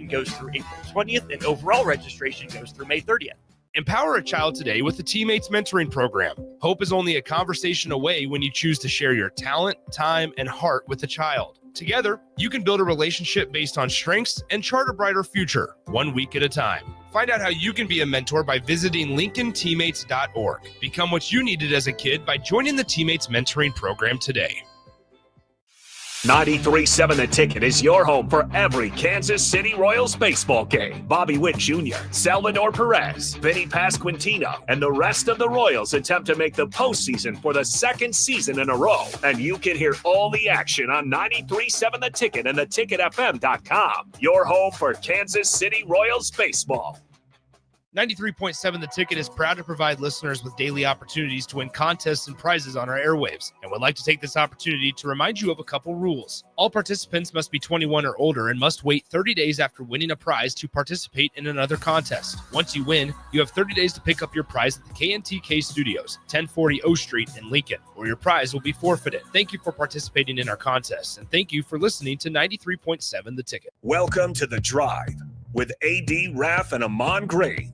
goes through April 20th, and overall registration goes through May 30th. Empower a child today with the Teammates Mentoring Program. Hope is only a conversation away when you choose to share your talent, time, and heart with a child. Together, you can build a relationship based on strengths and chart a brighter future, 1 week at a time. Find out how you can be a mentor by visiting LincolnTeammates.org. Become what you needed as a kid by joining the Teammates Mentoring Program today. 93.7 The Ticket is your home for every Kansas City Royals baseball game. Bobby Witt Jr., Salvador Perez, Vinny Pasquantino, and the rest of the Royals attempt to make the postseason for the second season in a row. And you can hear all the action on 93.7 The Ticket and theticketfm.com. Your home for Kansas City Royals baseball. 93.7 The Ticket is proud to provide listeners with daily opportunities to win contests and prizes on our airwaves, and would like to take this opportunity to remind you of a couple rules. All participants must be 21 or older and must wait 30 days after winning a prize to participate in another contest. Once you win, you have 30 days to pick up your prize at the KNTK Studios, 1040 O Street in Lincoln, or your prize will be forfeited. Thank you for participating in our contest, and thank you for listening to 93.7 The Ticket. Welcome to The Drive with A.D. Raff and Amon Green.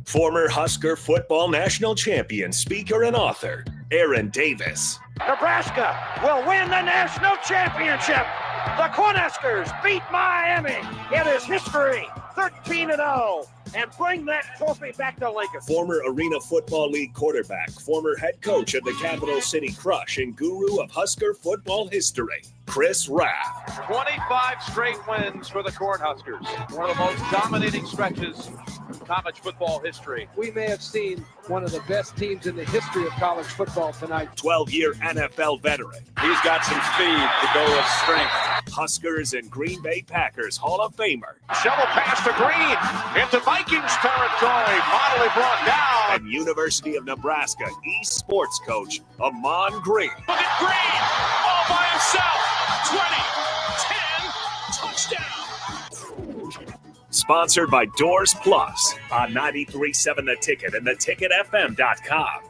Former Husker football national champion, speaker, and author, Aaron Davis. Nebraska will win the national championship. The Cornhuskers beat Miami. It is history, 13-0, and bring that trophy back to Lincoln. Former Arena Football League quarterback, former head coach of the Capital City Crush, and guru of Husker football history, Chris Raff. 25 straight wins for the Cornhuskers. One of the most dominating stretches in college football history. We may have seen one of the best teams in the history of college football tonight. 12-year NFL veteran. He's got some speed to go with strength. Huskers and Green Bay Packers Hall of Famer. Shovel pass to Green into Vikings territory. Finally brought down. And University of Nebraska East sports coach, Amon Green. Look at Green all by himself. 20, 10, touchdown. Sponsored by Doors Plus on 93.7 The Ticket and theticketfm.com.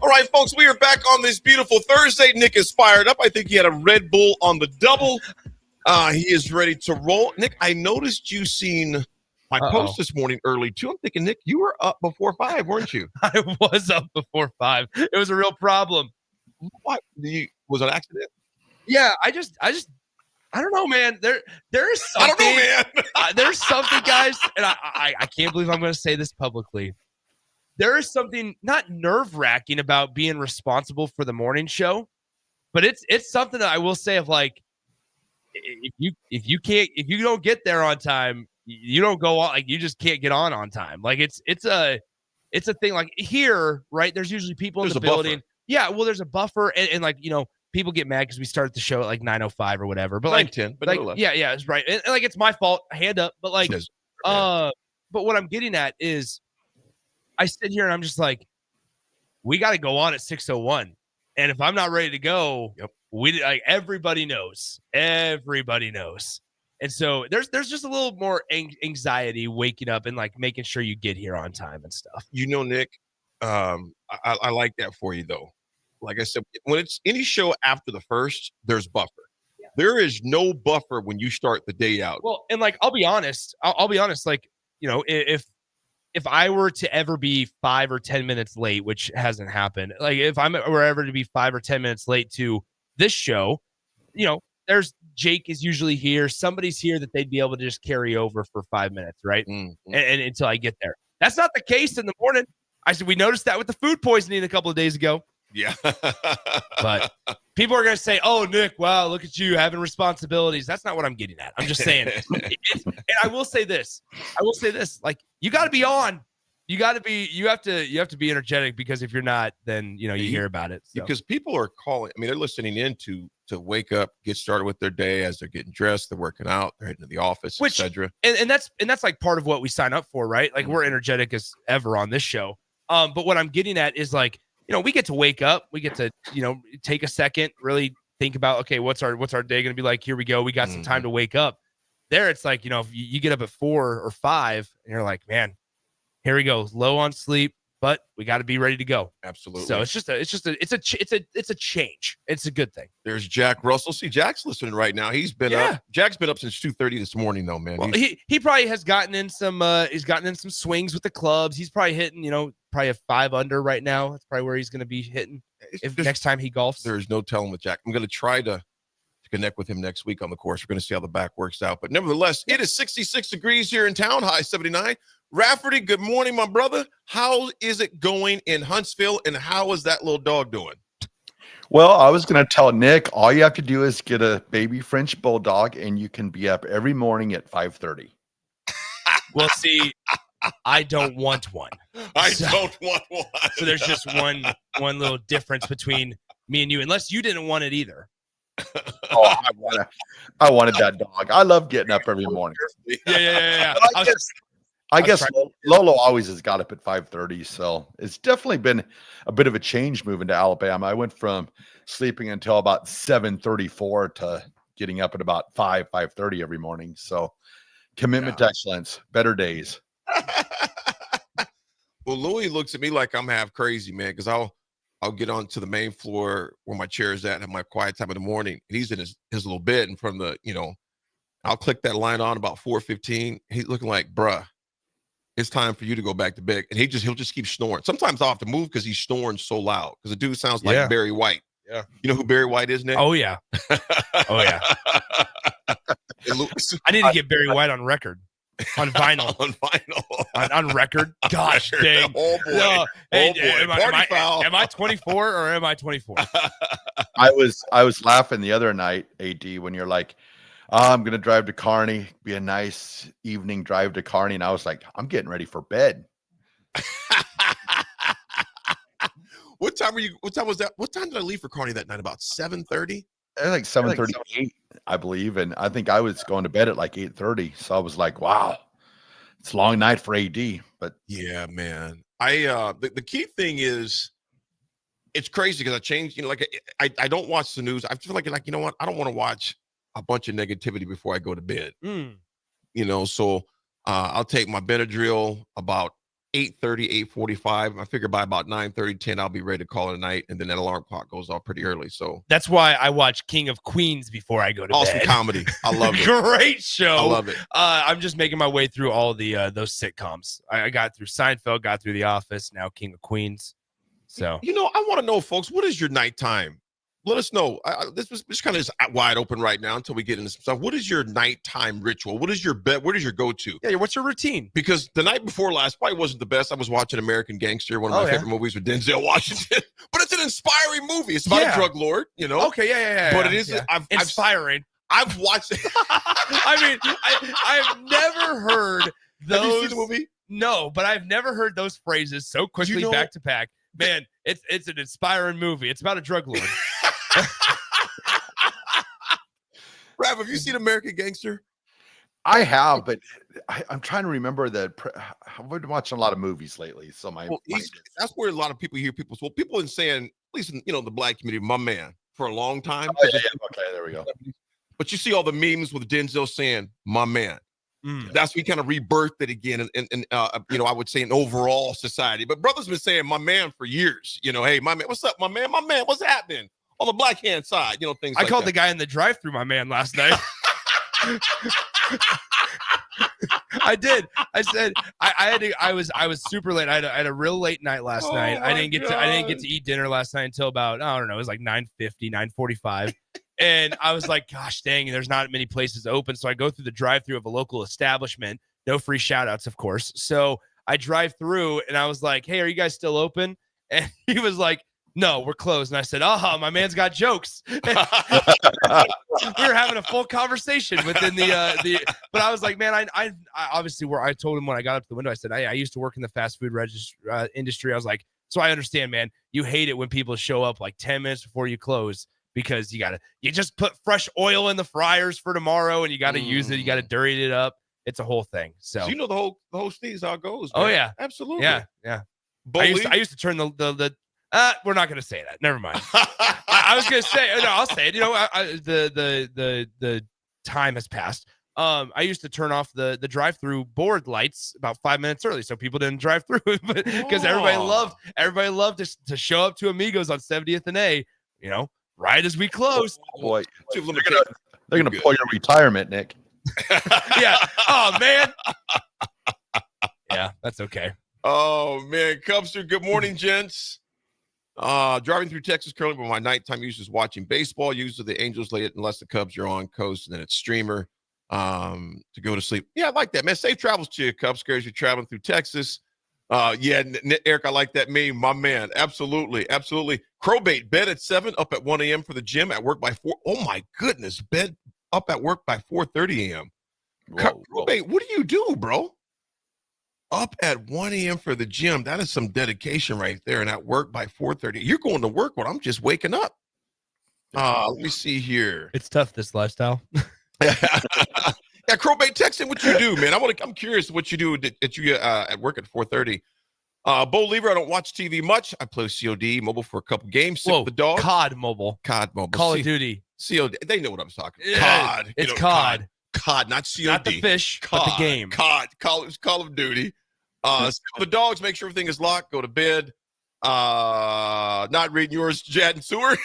All right, folks, we are back on this beautiful Thursday. Nick is fired up. I think he had a Red Bull on the double. He is ready to roll. Nick, I noticed you seen my post this morning early, too. I'm thinking, Nick, you were up before 5, weren't you? I was up before 5. It was a real problem. What? Was it an accident? Yeah, I don't know, man. There is something. I don't know, man. There's something, guys, and I can't believe I'm going to say this publicly. There is something not nerve-wracking about being responsible for the morning show, but it's something that I will say of like, if you don't get there on time, you don't go on, like you just can't get on time. Like it's a thing like here, right? There's usually people in the building. Buffer. Yeah, well, there's a buffer, and like, you know, people get mad because we start the show at like 9:05 or whatever. But like 10, but like, yeah, it's right. And like it's my fault, hand up. But like, but what I'm getting at is, I sit here and I'm just like, we got to go on at 6:01, and if I'm not ready to go, everybody knows, and so there's just a little more anxiety waking up and like making sure you get here on time and stuff. You know, Nick, I like that for you though. Like I said, when it's any show after the first, there's buffer. Yeah. There is no buffer when you start the day out. Well, and like I'll be honest, like, you know, if I were to ever be 5 or 10 minutes late, which hasn't happened, like if I were ever to be 5 or 10 minutes late to this show, you know, there's Jake is usually here. Somebody's here that they'd be able to just carry over for 5 minutes, right? Mm-hmm. And until I get there. That's not the case in the morning. I said we noticed that with the food poisoning a couple of days ago. Yeah. But people are going to say, oh, Nick, wow, look at you having responsibilities. That's not what I'm getting at. I'm just saying. And I will say this. Like, you got to be on. You have to be energetic, because if you're not, then, you know, you hear about it. So. Because people are calling. I mean, they're listening in to wake up, get started with their day as they're getting dressed, they're working out, they're heading to the office, etc. And that's like part of what we sign up for, right? Like, we're energetic as ever on this show. But what I'm getting at is, like, you know, we get to wake up, we get to, you know, take a second, really think about, okay, what's our day going to be like? Here we go. We got some time to wake up. There, it's like, you know, if you get up at 4 or 5 and you're like, man, here we go, low on sleep, but we got to be ready to go. Absolutely. So it's a change. It's a good thing. There's Jack Russell. See, Jack's listening right now. He's been up. Jack's been up since 2:30 this morning, though, man. Well, he probably has gotten in some swings with the clubs. He's probably hitting, probably a 5 under right now. That's probably where he's going to be hitting next time he golfs. There's no telling with Jack. I'm going to try to connect with him next week on the course. We're going to see how the back works out. But nevertheless, it is 66 degrees here in town, high 79. Rafferty, good morning, my brother. How is it going in Huntsville, and how is that little dog doing? Well, I was going to tell Nick, all you have to do is get a baby French bulldog, and you can be up every morning at 5:30. Well, see, I don't want one. Don't want one. So there's just one little difference between me and you, unless you didn't want it either. Oh, I wanted that dog. I love getting up every morning. Yeah. I guess Lolo always has got up at 5:30, so it's definitely been a bit of a change moving to Alabama. I went from sleeping until about 7:34 to getting up at about 5:30 every morning. So commitment to excellence, better days. Well, Louis looks at me like I'm half crazy, man, because I'll get onto the main floor where my chair is at and have my quiet time in the morning. And he's in his little bed, and from the, I'll click that line on about 4:15. He's looking like, bruh, it's time for you to go back to bed. And he'll just keep snoring. Sometimes I'll have to move because he's snoring so loud. Because the dude sounds like Barry White. Yeah. You know who Barry White is, Nick? Oh, yeah. I need to get Barry White on record. On vinyl. on record. Gosh dang. Oh, boy. No. Hey, Am I 24 or am I 24? I was laughing the other night, AD, when you're like, I'm going to drive to Kearney, be a nice evening drive to Kearney. And I was like, I'm getting ready for bed. What time was that? What time did I leave for Kearney that night? About 7:30? Like 7:38, I believe. And I think I was going to bed at like 8:30. So I was like, wow, it's a long night for AD. But yeah, man. The key thing is, it's crazy because I changed, I don't watch the news. I feel like, you know what? I don't want to watch a bunch of negativity before I go to bed. So I'll take my Benadryl about 8:30, 8:45. I figure by about 9:30, 10, I'll be ready to call it a night. And then that alarm clock goes off pretty early. So that's why I watch King of Queens before I go to awesome bed. comedy. I love it. Great show. I love it. I'm just making my way through all the those sitcoms. I got through Seinfeld, got through The Office, now King of Queens. So I want to know, folks, what is your nighttime? Let us know. This kind of is wide open right now until we get into some stuff. What is your nighttime ritual? What is your bed? What is your go-to? Yeah, what's your routine? Because the night before last probably wasn't the best. I was watching American Gangster, one of my favorite movies with Denzel Washington. But it's an inspiring movie. It's about a drug lord, Okay, yeah. But it is inspiring. I've watched it. I mean, I've never heard those. Have you seen the movie? No, but I've never heard those phrases so quickly back to back. Man, it's an inspiring movie. It's about a drug lord. Raff, have you seen American Gangster? I have, but I'm trying to remember that. I've been watching a lot of movies lately, so that's where a lot of people hear people. Well, people have been saying, at least in the black community, my man, for a long time. Oh, yeah. Okay, there we go. But you see all the memes with Denzel saying, "My man." That's we kind of rebirthed it again, and I would say in overall society. But brother's been saying "my man" for years. Hey, my man, what's up, my man? My man, what's happening? On the black hand side, things. I called the guy in the drive-thru my man last night. I did. I said I was super late. I had a real late night last night. I didn't get to eat dinner last night until about, I don't know, it was like 9:50, 9:45. And I was like, gosh dang, there's not many places open. So I go through the drive-thru of a local establishment. No free shout outs, of course. So I drive through and I was like, hey, are you guys still open? And he was like, no, we're closed. And I said, my man's got jokes. We were having a full conversation within but I was like, man, I obviously I told him when I got up to the window, I said, I used to work in the fast food industry. I was like, so I understand, man, you hate it when people show up like 10 minutes before you close because you just put fresh oil in the fryers for tomorrow and you got to use it. You got to dirty it up. It's a whole thing. So you know, the whole stage how it goes. Man. Oh yeah, absolutely. Yeah. I used to turn the we're not going to say that. Never mind. I was going to say, no, I'll say it. The time has passed. I used to turn off the drive-through board lights about 5 minutes early so people didn't drive through because everybody loved to show up to Amigos on 70th and A, right as we close. Oh, boy, they're gonna pull your retirement, Nick. Yeah. Oh man. Yeah, that's okay. Oh man, Cubster. Good morning, gents. Driving through Texas currently, but my nighttime use is watching baseball. Usually the Angels late unless the Cubs are on coast, and then it's streamer to go to sleep. Yeah, I like that, man. Safe travels to you, Cubster, as you're traveling through Texas. Yeah, Eric, I like that meme, my man. Absolutely. Crowbait, bed at 7, up at 1 a.m. for the gym, at work by 4. Oh my goodness, bed up at work by 4:30 a.m. Crowbait, what do you do, bro? Up at 1 a.m. for the gym. That is some dedication right there. And at work by 4:30. You're going to work when I'm just waking up. Let me see here. It's tough, this lifestyle. Yeah, Crowbait, text in what you do, man. I'm curious what you do at work at 4:30. Bo Lever, I don't watch TV much. I play COD mobile for a couple games. Sit with the dog. COD mobile. Call of Duty. COD. They know what I'm talking about. COD. It's COD. COD, not COD. Not the fish, COD, but the game. COD. Call of Duty. The dogs, make sure everything is locked. Go to bed. Not reading yours, Jad and Seward.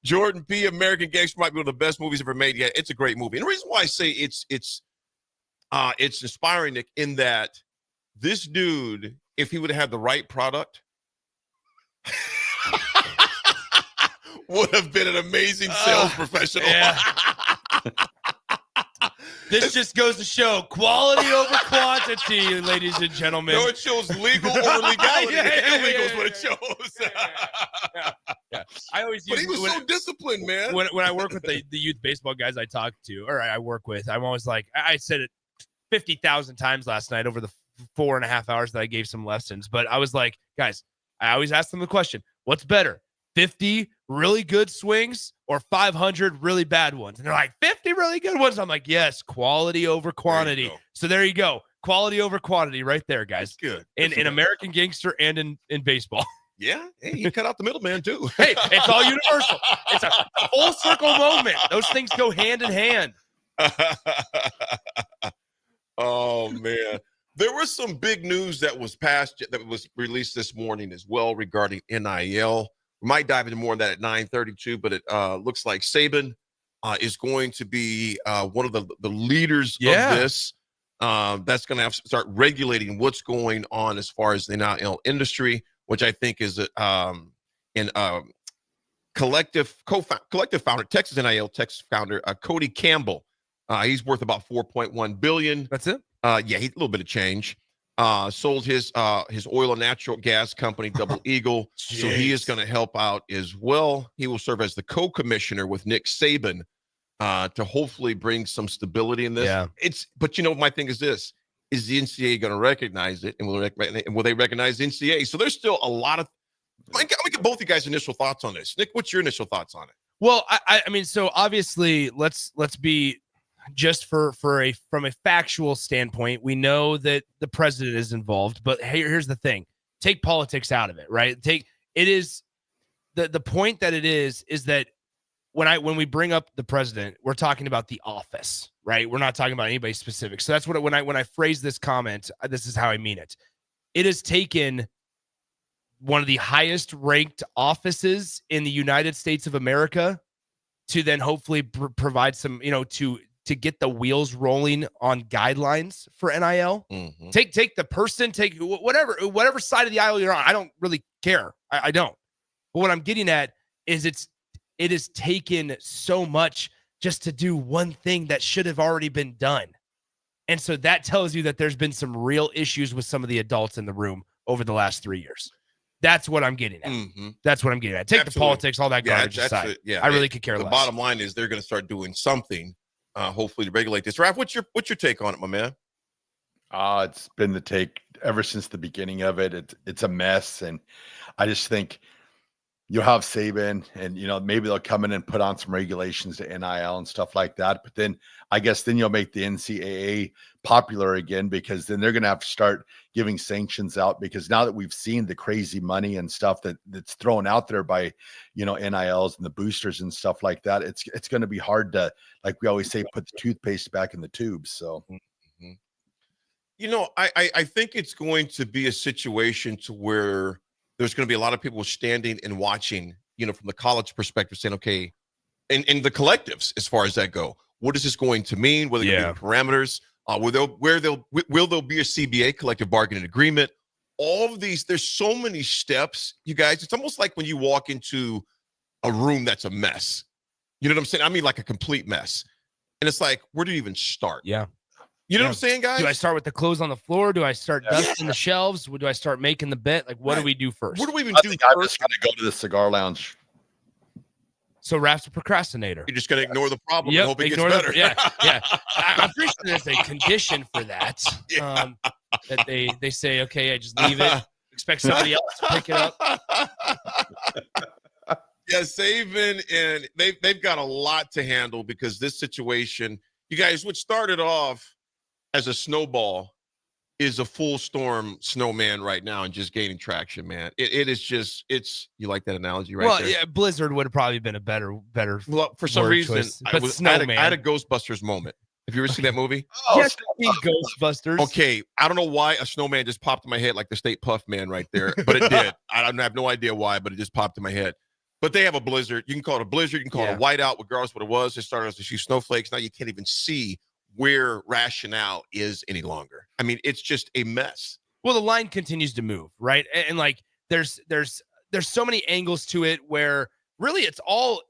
Jordan P. American Gangster might be one of the best movies ever made. Yeah, it's a great movie. And the reason why I say it's inspiring, Nick, in that this dude, if he would have had the right product, would have been an amazing sales professional. Yeah. This just goes to show quality over quantity, ladies and gentlemen. No, it shows legal over legality. Illegal is what it shows. Yeah. I always But use, he was so disciplined, man. when I work with the youth baseball guys I talk to, or I work with, I'm always like, I said it 50,000 times last night over the 4.5 hours that I gave some lessons. But I was like, guys, I always ask them the question, what's better? 50 really good swings or 500 really bad ones? And they're like, 50 really good ones. I'm like, yes, quality over quantity. So there you go. Quality over quantity right there, guys. That's good. In American Gangster and in baseball. Yeah. Hey, you cut out the middleman too. Hey, it's all universal. It's a full circle moment. Those things go hand in hand. Oh man. There was some big news that was released this morning as well regarding NIL. We might dive into more of that at 9:32, but it looks like Saban is going to be one of the leaders of this. That's going to have to start regulating what's going on as far as the NIL industry, which I think is collective founder, Texas NIL founder, Cody Campbell. He's worth about $4.1 billion. That's it. Yeah, a little bit of change. Sold his oil and natural gas company, Double Eagle. So he is going to help out as well. He will serve as the co-commissioner with Nick Saban to hopefully bring some stability in this. Yeah. But my thing is this: is the NCAA going to recognize it, and will they recognize the NCAA? So there's still a lot of. I get both you guys' initial thoughts on this. Nick, what's your initial thoughts on it? Well, I mean, so obviously, let's be. Just from a factual standpoint, we know that the president is involved, but here's the thing: take politics out of it, right? The point that it is that when we bring up the president, we're talking about the office, right? We're not talking about anybody specific. So that's what when I phrase this comment, this is how I mean it. It has taken one of the highest ranked offices in the United States of America to then hopefully provide some, to get the wheels rolling on guidelines for NIL. Mm-hmm. Take the person, take whatever side of the aisle you're on. I don't really care. I don't. But what I'm getting at is it has taken so much just to do one thing that should have already been done. And so that tells you that there's been some real issues with some of the adults in the room over the last 3 years. That's what I'm getting at. Mm-hmm. Take Absolutely. The politics, all that garbage aside. I really could care less. The bottom line is they're going to start doing something. Hopefully to regulate this. Raff, what's your take on it, my man? It's been the take ever since the beginning of it. It's a mess, and I just think, you'll have Saban, and maybe they'll come in and put on some regulations to NIL and stuff like that. But then I guess then you'll make the NCAA popular again, because then they're going to have to start giving sanctions out, because now that we've seen the crazy money and stuff that's thrown out there by NILs and the boosters and stuff like that, it's going to be hard to, like we always say, put the toothpaste back in the tubes. So. I think it's going to be a situation to where there's going to be a lot of people standing and watching, from the college perspective, saying, okay, and the collectives, as far as that go, what is this going to mean? What are the parameters? Will there be a CBA, collective bargaining agreement? All of these, there's so many steps, you guys. It's almost like when you walk into a room that's a mess. You know what I'm saying? I mean, like a complete mess. And it's like, where do you even start? Yeah. You know what I'm saying, guys? Do I start with the clothes on the floor? Do I start dusting the shelves? Do I start making the bed? Like, what do we do first? What do we even do? I'm just going to go to the cigar lounge. So Raff's a procrastinator. You're just going to ignore the problem and hope it gets better. Yeah. I'm pretty sure there's a condition for that. That they say, okay, I just leave it. Expect somebody else to pick it up. Yeah, Saban, and they've got a lot to handle, because this situation, you guys, what started off as a snowball is a full storm snowman right now, and just gaining traction, man. It is just, you like that analogy right there? Yeah, blizzard would have probably been a better. Well, for some reason, I had a Ghostbusters moment. Have you ever seen that movie? Yes, Ghostbusters. Okay, I don't know why a snowman just popped in my head like the State Puff Man right there, but it did. I have no idea why, but it just popped in my head. But they have a blizzard. You can call it a blizzard. You can call it a whiteout, regardless of what it was. It started as a few snowflakes. Now you can't even see where rationale is any longer. I mean, it's just a mess. Well, the line continues to move, right? And like there's so many angles to it where really it all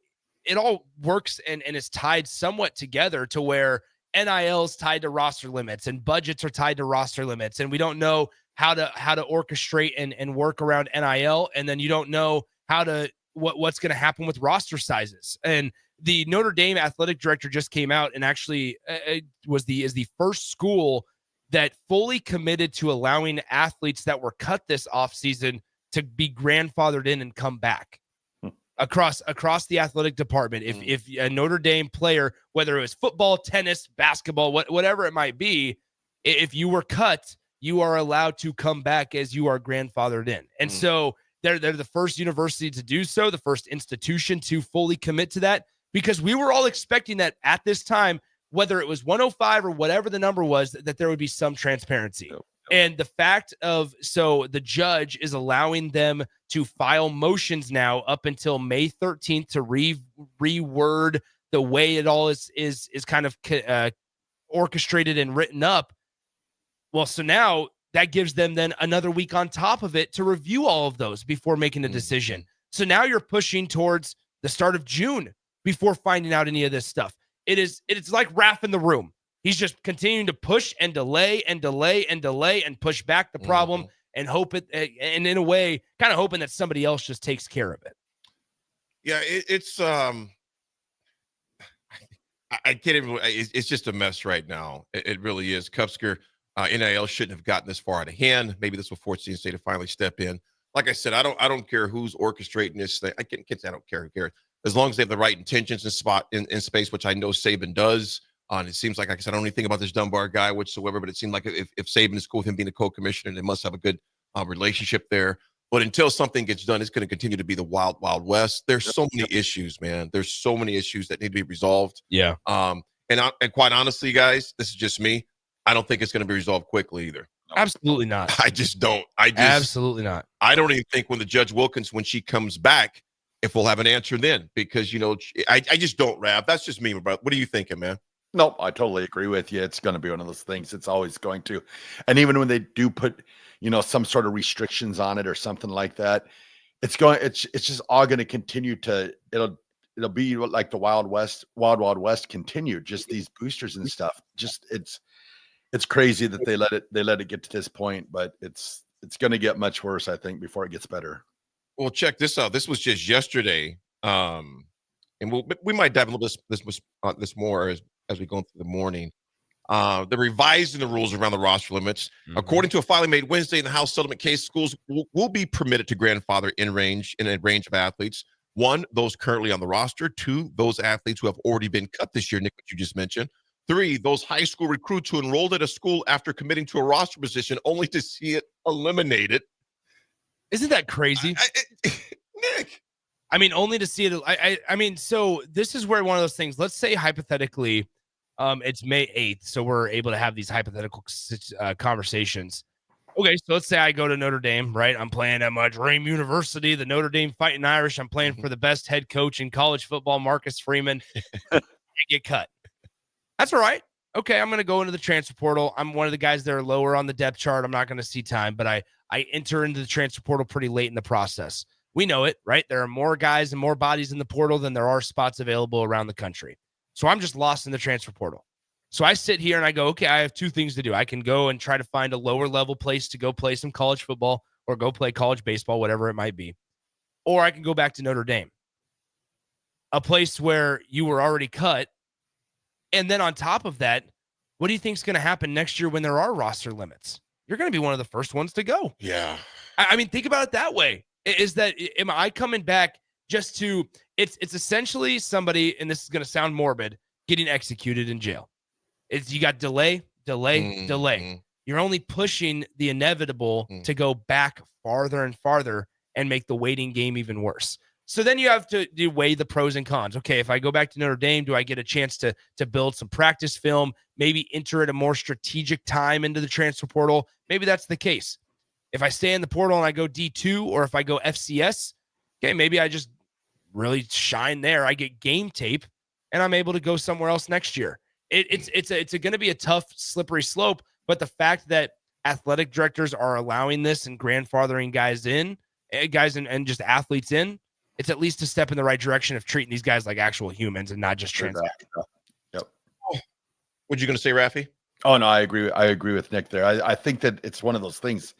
works and is tied somewhat together, to where NIL's tied to roster limits and budgets are tied to roster limits, and we don't know how to orchestrate and work around NIL, and then you don't know what's going to happen with roster sizes. And the Notre Dame athletic director just came out and actually is the first school that fully committed to allowing athletes that were cut this offseason to be grandfathered in and come back across the athletic department. If a Notre Dame player, whether it was football, tennis, basketball, whatever it might be, if you were cut, you are allowed to come back as you are grandfathered in. And so they're the first university to do so, the first institution to fully commit to that, because we were all expecting that at this time, whether it was 105 or whatever the number was, that there would be some transparency. And the fact so the judge is allowing them to file motions now up until May 13th to reword the way it all is kind of orchestrated and written up. Well, so now that gives them then another week on top of it to review all of those before making a decision. So now you're pushing towards the start of June before finding out any of this stuff. It's like Raff in the room. He's just continuing to push and delay and delay and delay and push back the problem and hope it, and in a way, kind of hoping that somebody else just takes care of it. Yeah, I can't even. It's just a mess right now. It really is. Kupsker, NIL shouldn't have gotten this far out of hand. Maybe this will force the NCAA to finally step in. Like I said, I don't care who's orchestrating this thing. I can't say I don't care. Who cares? As long as they have the right intentions in space, which I know Saban does. And it seems like I said, I don't even think about this Dunbar guy whatsoever, but it seemed like if Saban is cool with him being a co-commissioner, they must have a good relationship there. But until something gets done, it's going to continue to be the wild, wild west. There's so many issues, man. There's so many issues that need to be resolved. Yeah. And quite honestly, guys, this is just me. I don't think it's going to be resolved quickly either. Absolutely not. I just don't. Absolutely not. I don't even think when the Judge Wilkins, when she comes back, if we'll have an answer then, because, I just don't, Raff. That's just me, bro. What are you thinking, man? No, I totally agree with you. It's going to be one of those things. It's always going to. And even when they do put, some sort of restrictions on it or something like that, it's just all going to continue to, it'll be like the Wild Wild West continue, just these boosters and stuff. Just, it's crazy that they let it get to this point, but it's going to get much worse, I think, before it gets better. Well, check this out. This was just yesterday. And we might dive a little bit this more as we go through the morning. They're revising the rules around the roster limits. According to a filing made Wednesday in the House settlement case, schools will be permitted to grandfather in a range of athletes. 1, those currently on the roster. 2, those athletes who have already been cut this year, Nick, which you just mentioned. 3, those high school recruits who enrolled at a school after committing to a roster position only to see it eliminated. Isn't that crazy? Nick. I mean, only to see it. I mean, so this is where one of those things, let's say hypothetically, it's May 8th. So we're able to have these hypothetical conversations. Okay. So let's say I go to Notre Dame, right? I'm playing at my dream university, the Notre Dame Fighting Irish. I'm playing for the best head coach in college football, Marcus Freeman. I get cut. That's all right. Okay. I'm going to go into the transfer portal. I'm one of the guys that are lower on the depth chart. I'm not going to see time, but I enter into the transfer portal pretty late in the process. We know it, right? There are more guys and more bodies in the portal than there are spots available around the country. So I'm just lost in the transfer portal. So I sit here and I go, okay, I have 2 things to do. I can go and try to find a lower level place to go play some college football or go play college baseball, whatever it might be. Or I can go back to Notre Dame, a place where you were already cut. And then on top of that, what do you think is going to happen next year when there are roster limits? You're going to be one of the first ones to go. Yeah. I mean, think about it that way. Is that, am I coming back just to, it's essentially somebody, and this is going to sound morbid, getting executed in jail. It's, you got delay. You're only pushing the inevitable to go back farther and farther and make the waiting game even worse. So then you have to weigh the pros and cons. Okay, if I go back to Notre Dame, do I get a chance to build some practice film, maybe enter at a more strategic time into the transfer portal? Maybe that's the case. If I stay in the portal and I go D2, or if I go FCS, okay, maybe I just really shine there. I get game tape and I'm able to go somewhere else next year. It's going to be a tough, slippery slope, but the fact that athletic directors are allowing this and grandfathering guys in, and just athletes in, it's at least a step in the right direction of treating these guys like actual humans and not just transactional. Yep. What you going to say, Raffy? Oh no, I agree with Nick there. I think that it's one of those things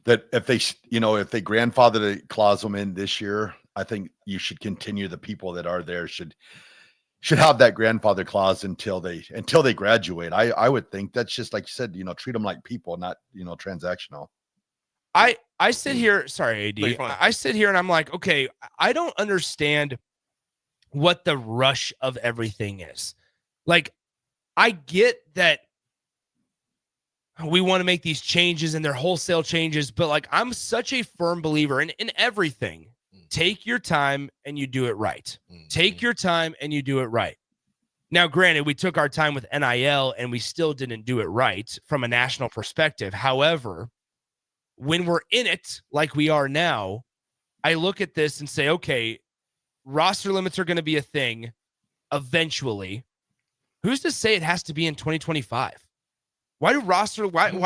that if they grandfather the clause them in this year, I think you should continue. The people that are there should have that grandfather clause until they graduate. I would think that's just like you said, treat them like people, not transactional. I sit here, sorry, AD. I sit here and I'm like, okay, I don't understand what the rush of everything is. Like, I get that we want to make these changes and they're wholesale changes, but like, I'm such a firm believer in everything. Take your time and you do it right. Take your time and you do it right. Now, granted, we took our time with NIL and we still didn't do it right from a national perspective. However, when we're in it like we are now, I look at this and say, okay, roster limits are going to be a thing eventually. Who's to say it has to be in 2025? Why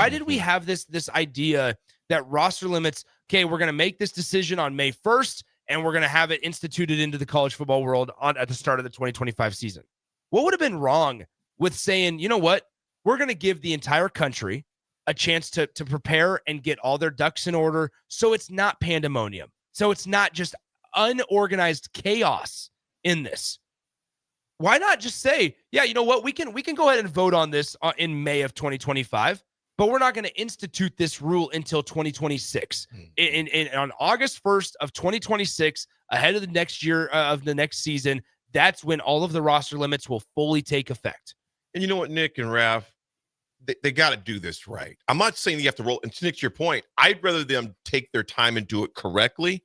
did we have this idea that roster limits, okay, we're going to make this decision on May 1st and we're going to have it instituted into the college football world at the start of the 2025 season? What would have been wrong with saying, you know what, we're going to give the entire country a chance to prepare and get all their ducks in order so it's not pandemonium, so it's not just unorganized chaos in this? Why not just say, yeah, you know what, we can go ahead and vote on this in May of 2025, but we're not going to institute this rule until 2026. On August 1st of 2026, ahead of the next year of the next season, that's when all of the roster limits will fully take effect. And you know what, Nick and Raff, they got to do this right. I'm not saying you have to roll. And to Nick, to your point, I'd rather them take their time and do it correctly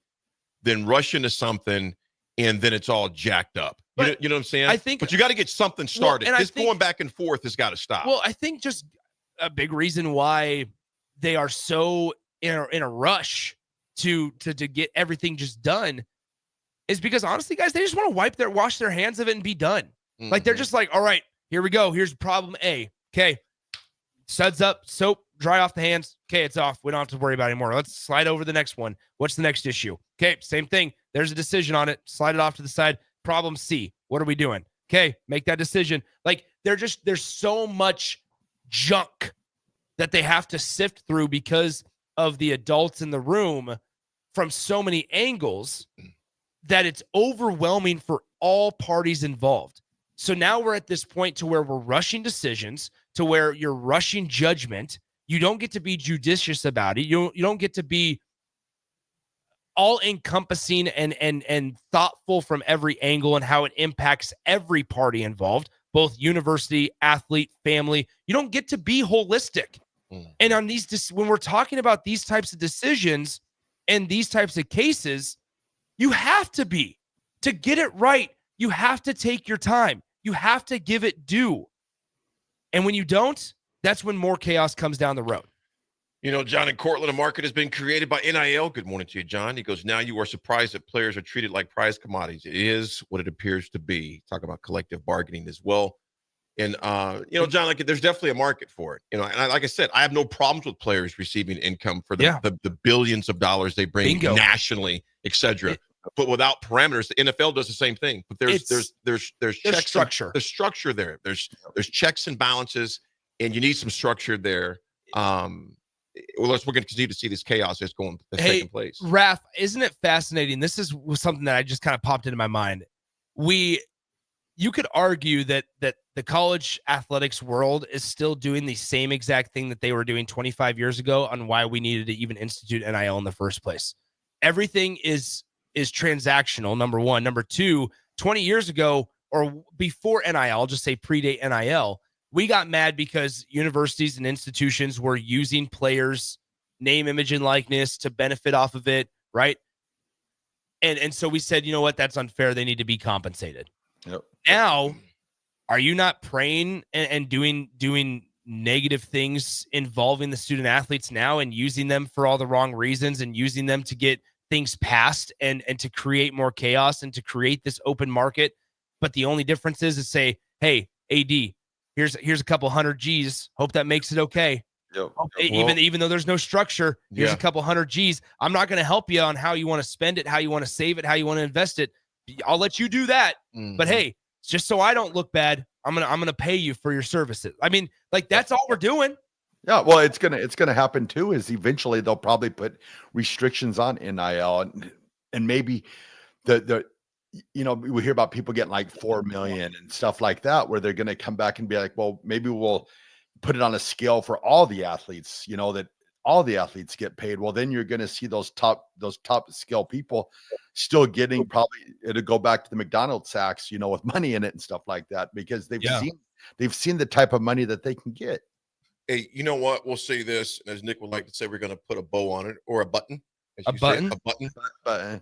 than rush into something and then it's all jacked up. You know what I'm saying? But you got to get something started. This going back and forth has got to stop. Well, I think just a big reason why they are so in a rush to get everything just done is because, honestly, guys, they just want to wash their hands of it and be done. Mm-hmm. Like, they're just like, all right, here we go. Here's problem A. Okay. Suds up, soap, dry off the hands. Okay, it's off. We don't have to worry about it anymore. Let's slide over the next one. What's the next issue? Okay, same thing. There's a decision on it. Slide it off to the side. Problem C. What are we doing? Okay, make that decision. Like, there's so much junk that they have to sift through because of the adults in the room from so many angles that it's overwhelming for all parties involved. So now we're at this point to where we're rushing decisions to where you're rushing judgment. You don't get to be judicious about it. You don't get to be all encompassing and thoughtful from every angle and how it impacts every party involved, both university, athlete, family. You don't get to be holistic. And on these, when we're talking about these types of decisions and these types of cases, you have to be. To get it right, you have to take your time. You have to give it due. And when you don't, that's when more chaos comes down the road. You know, John in Cortland, a market has been created by NIL. Good morning to you, John. He goes, now you are surprised that players are treated like prized commodities. It is what it appears to be. Talk about collective bargaining as well. And, you know, John, like there's definitely a market for it. You know, and like I said, I have no problems with players receiving income for the billions of dollars they bring nationally, et cetera. But without parameters, the NFL does the same thing. But there's checks, structure. There's structure there. There's checks and balances, and you need some structure there. We're going to continue to see this chaos that's taking place. Raff, isn't it fascinating? This is something that I just kind of popped into my mind. You could argue that the college athletics world is still doing the same exact thing that they were doing 25 years ago on why we needed to even institute NIL in the first place. Everything is transactional, number one. Number two, 20 years ago or before NIL, I'll just say predate NIL, we got mad because universities and institutions were using players' name, image, and likeness to benefit off of it, right? And so we said, you know what, that's unfair. They need to be compensated. Yep. Now, are you not praying and doing negative things involving the student athletes now and using them for all the wrong reasons and using them to get things passed and to create more chaos and to create this open market? But the only difference is to say, hey, AD, here's a couple hundred G's. Hope that makes it okay. Yep. Even though there's no structure, here's a couple hundred G's. I'm not going to help you on how you want to spend it, how you want to save it, how you want to invest it. I'll let you do that. But hey, just so I don't look bad, I'm gonna pay you for your services. I mean, like that's all we're doing. Yeah, well, it's gonna happen too. Is eventually they'll probably put restrictions on NIL and maybe the you know, we hear about people getting like 4 million and stuff like that, where they're going to come back and be like, well, maybe we'll put it on a scale for all the athletes, you know, that all the athletes get paid. Well, then you're going to see those top skill people still getting, probably it'll go back to the McDonald's sacks, you know, with money in it and stuff like that, because they've seen the type of money that they can get. Hey, you know what? We'll say this, as Nick would like to say, we're going to put a bow on it, or a button. A button. The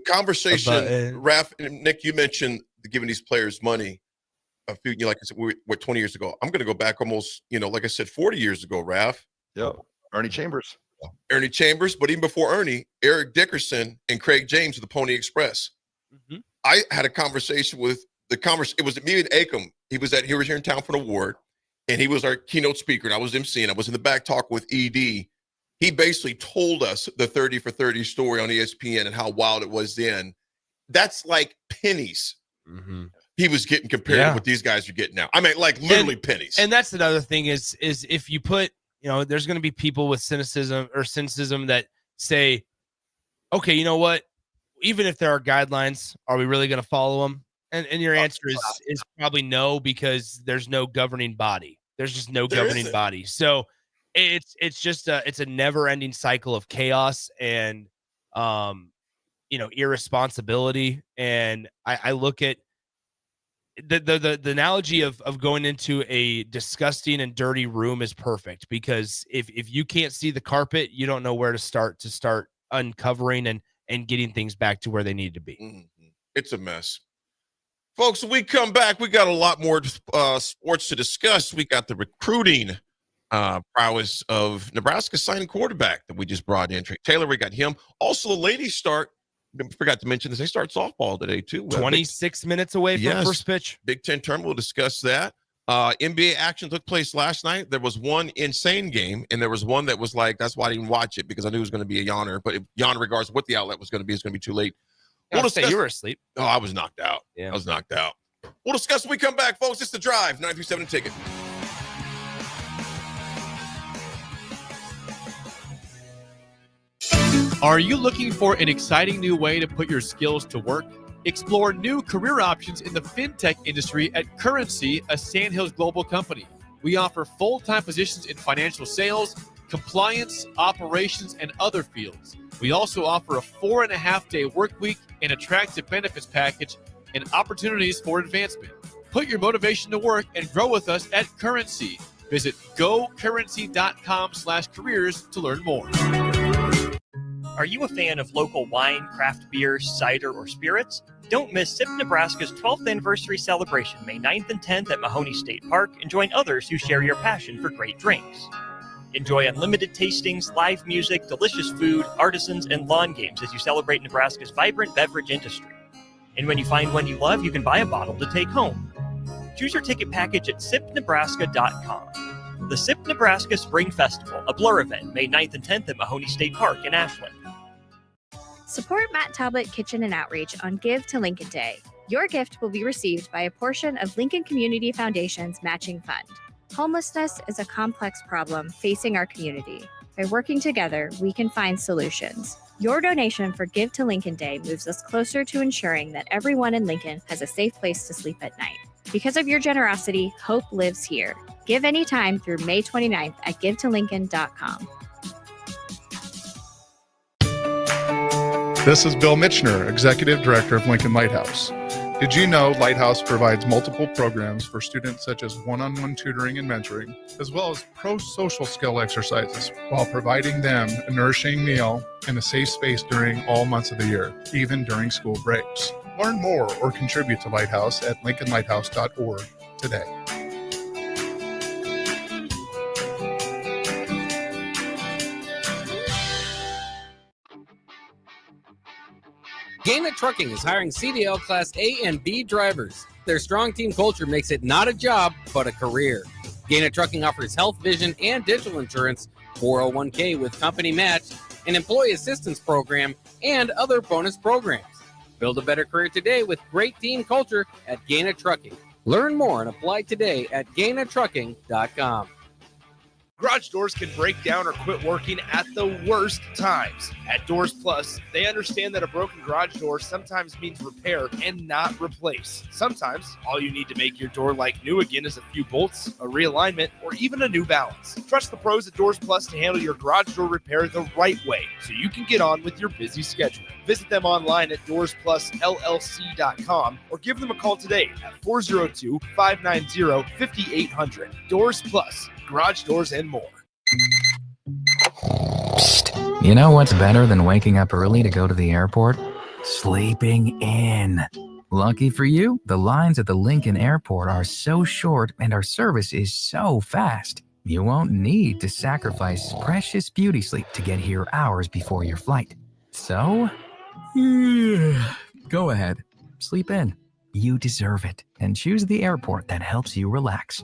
conversation, Raff and Nick, you mentioned giving these players money a few, like I said, 20 years ago. I'm going to go back almost, you know, like I said, 40 years ago, Raff. Yep. Ernie Chambers, but even before Ernie, Eric Dickerson and Craig James of the Pony Express. Mm-hmm. I had a conversation with it was me and Acom. He was here in town for an award, and he was our keynote speaker, and I was emceeing. I was in the back talk with ED. He basically told us the 30 for 30 story on ESPN and how wild it was then. That's like pennies. Mm-hmm. He was getting compared to what these guys are getting now. I mean, like literally pennies. And that's another thing is if you put, you know, there's going to be people with cynicism that say, okay, you know what? Even if there are guidelines, are we really going to follow them? And your answer is probably no, because there's no governing body. There's just no governing body. So it's just it's a never ending cycle of chaos and, you know, irresponsibility. And I look at the analogy of going into a disgusting and dirty room is perfect, because if you can't see the carpet, you don't know where to start uncovering and getting things back to where they need to be. Mm-hmm. It's a mess. Folks, when we come back, we got a lot more sports to discuss. We got the recruiting prowess of Nebraska signing quarterback that we just brought in. Taylor, we got him. Also, the ladies start. Forgot to mention this. They start softball today, too. 26 minutes away from first pitch. Big Ten tournament. We'll discuss that. NBA action took place last night. There was one insane game, and there was one that was like, that's why I didn't watch it, because I knew it was going to be a yawner. But yawner, regardless of what the outlet was going to be, it's going to be too late. We'll say you were asleep. Oh, I was knocked out. Yeah. I was knocked out. We'll discuss when we come back, folks. It's The Drive, 937 Ticket. Are you looking for an exciting new way to put your skills to work? Explore new career options in the fintech industry at Currency, a Sandhills global company. We offer full-time positions in financial sales, compliance, operations, and other fields. We also offer a 4.5-day work week, an attractive benefits package, and opportunities for advancement. Put your motivation to work and grow with us at Currency. Visit gocurrency.com/careers to learn more. Are you a fan of local wine, craft beer, cider, or spirits? Don't miss SIP Nebraska's 12th anniversary celebration May 9th and 10th at Mahoney State Park and join others who share your passion for great drinks. Enjoy unlimited tastings, live music, delicious food, artisans, and lawn games as you celebrate Nebraska's vibrant beverage industry. And when you find one you love, you can buy a bottle to take home. Choose your ticket package at sipnebraska.com. The SIP Nebraska Spring Festival, a Blur event, May 9th and 10th at Mahoney State Park in Ashland. Support Matt Talbot Kitchen and Outreach on Give to Lincoln Day. Your gift will be received by a portion of Lincoln Community Foundation's matching fund. Homelessness is a complex problem facing our community. By working together, we can find solutions. Your donation for Give to Lincoln Day moves us closer to ensuring that everyone in Lincoln has a safe place to sleep at night. Because of your generosity, hope lives here. Give anytime through May 29th at givetolincoln.com. This is Bill Mitchner, Executive Director of Lincoln Lighthouse. Did you know Lighthouse provides multiple programs for students such as one-on-one tutoring and mentoring, as well as pro-social skill exercises, while providing them a nourishing meal and a safe space during all months of the year, even during school breaks. Learn more or contribute to Lighthouse at lincolnlighthouse.org today. Gaina Trucking is hiring CDL Class A and B drivers. Their strong team culture makes it not a job, but a career. Gaina Trucking offers health, vision, and dental insurance, 401k with company match, an employee assistance program, and other bonus programs. Build a better career today with great team culture at Gaina Trucking. Learn more and apply today at gainatrucking.com. Garage doors can break down or quit working at the worst times. At Doors Plus, they understand that a broken garage door sometimes means repair and not replace. Sometimes, all you need to make your door like new again is a few bolts, a realignment, or even a new balance. Trust the pros at Doors Plus to handle your garage door repair the right way so you can get on with your busy schedule. Visit them online at DoorsPlusLLC.com or give them a call today at 402-590-5800. Doors Plus. Garage doors and more. Psst. You know what's better than waking up early to go to the airport? Sleeping in. Lucky for you, the lines at the Lincoln Airport are so short and our service is so fast. You won't need to sacrifice precious beauty sleep to get here hours before your flight. So, go ahead. Sleep in. You deserve it. And choose the airport that helps you relax.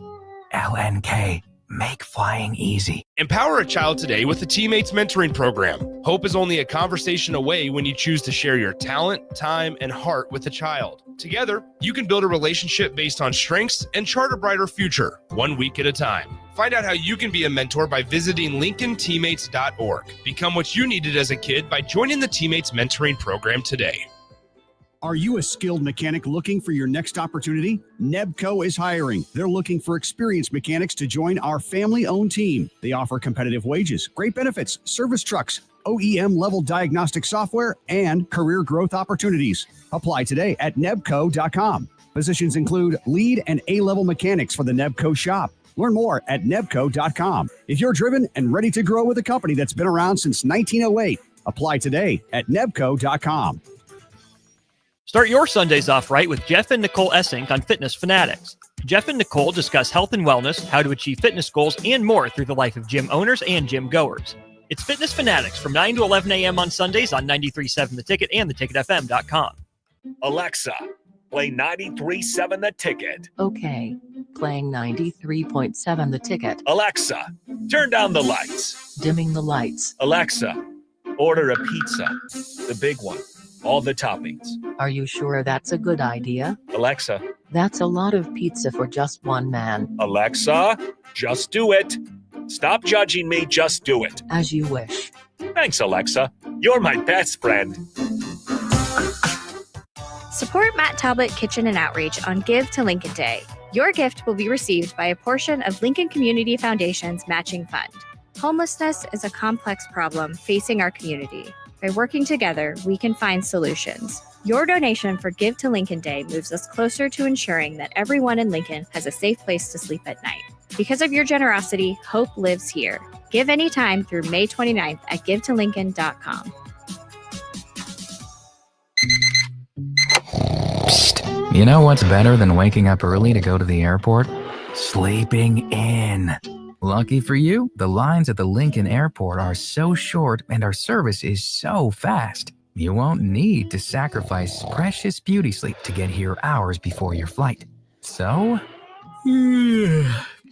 LNK. Make flying easy. Empower a child today with the Teammates Mentoring Program. Hope is only a conversation away when you choose to share your talent, time, and heart with a child. Together, you can build a relationship based on strengths and chart a brighter future, 1 week at a time. Find out how you can be a mentor by visiting LincolnTeammates.org. Become what you needed as a kid by joining the Teammates Mentoring Program today. Are you a skilled mechanic looking for your next opportunity? Nebco is hiring. They're looking for experienced mechanics to join our family-owned team. They offer competitive wages, great benefits, service trucks, OEM-level diagnostic software, and career growth opportunities. Apply today at nebco.com. Positions include lead and A-level mechanics for the Nebco shop. Learn more at nebco.com. If you're driven and ready to grow with a company that's been around since 1908, apply today at nebco.com. Start your Sundays off right with Jeff and Nicole Essink on Fitness Fanatics. Jeff and Nicole discuss health and wellness, how to achieve fitness goals, and more through the life of gym owners and gym goers. It's Fitness Fanatics from 9 to 11 a.m. on Sundays on 93.7 The Ticket and theticketfm.com. Alexa, play 93.7 The Ticket. Okay, playing 93.7 The Ticket. Alexa, turn down the lights. Dimming the lights. Alexa, order a pizza, the big one. All the toppings. Are you sure that's a good idea? Alexa. That's a lot of pizza for just one man. Alexa, just do it. Stop judging me, just do it. As you wish. Thanks, Alexa. You're my best friend. Support Matt Talbot Kitchen and Outreach on Give to Lincoln Day. Your gift will be received by a portion of Lincoln Community Foundation's matching fund. Homelessness is a complex problem facing our community. By working together, we can find solutions. Your donation for Give to Lincoln Day moves us closer to ensuring that everyone in Lincoln has a safe place to sleep at night. Because of your generosity, hope lives here. Give anytime through May 29th at givetolincoln.com. Psst. You know what's better than waking up early to go to the airport? Sleeping in. Lucky for you, the lines at the Lincoln Airport are so short and our service is so fast. You won't need to sacrifice precious beauty sleep to get here hours before your flight. So,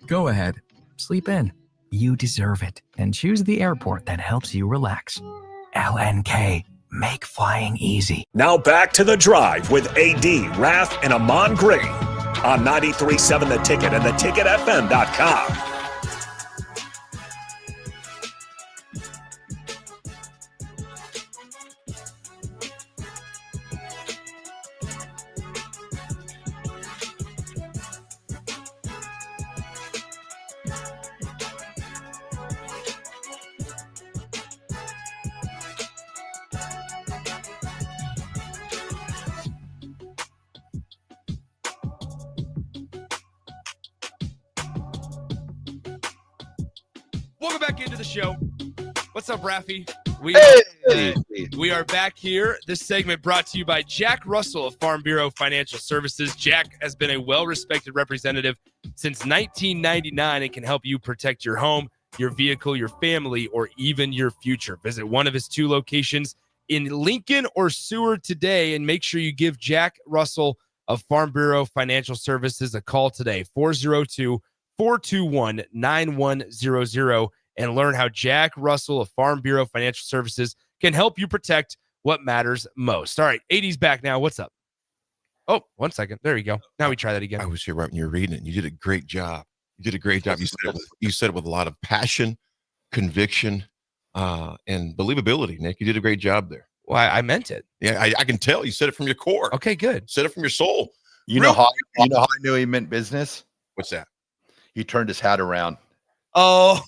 go ahead, sleep in. You deserve it, and choose the airport that helps you relax. LNK, make flying easy. Now back to The Drive with AD, Raff, and Amon Green on 93.7 The Ticket and theticketfm.com. Welcome back into the show. What's up, Raffy? We are back here. This segment brought to you by Jack Russell of Farm Bureau Financial Services. Jack has been a well-respected representative since 1999 and can help you protect your home, your vehicle, your family, or even your future. Visit one of his 2 locations in Lincoln or Seward today and make sure you give Jack Russell of Farm Bureau Financial Services a call today, 402-421-9100, and learn how Jack Russell of Farm Bureau Financial Services can help you protect what matters most. All right, 80's back now. What's up? Oh, 1 second. There you go. Now we try that again. I was here right when you were reading it. You did a great job. You did a great job. You said it with a lot of passion, conviction, and believability, Nick. You did a great job there. Well, I meant it. Yeah, I can tell. You said it from your core. Okay, good. Said it from your soul. You know how I knew he meant business? What's that? He turned his hat around. Oh,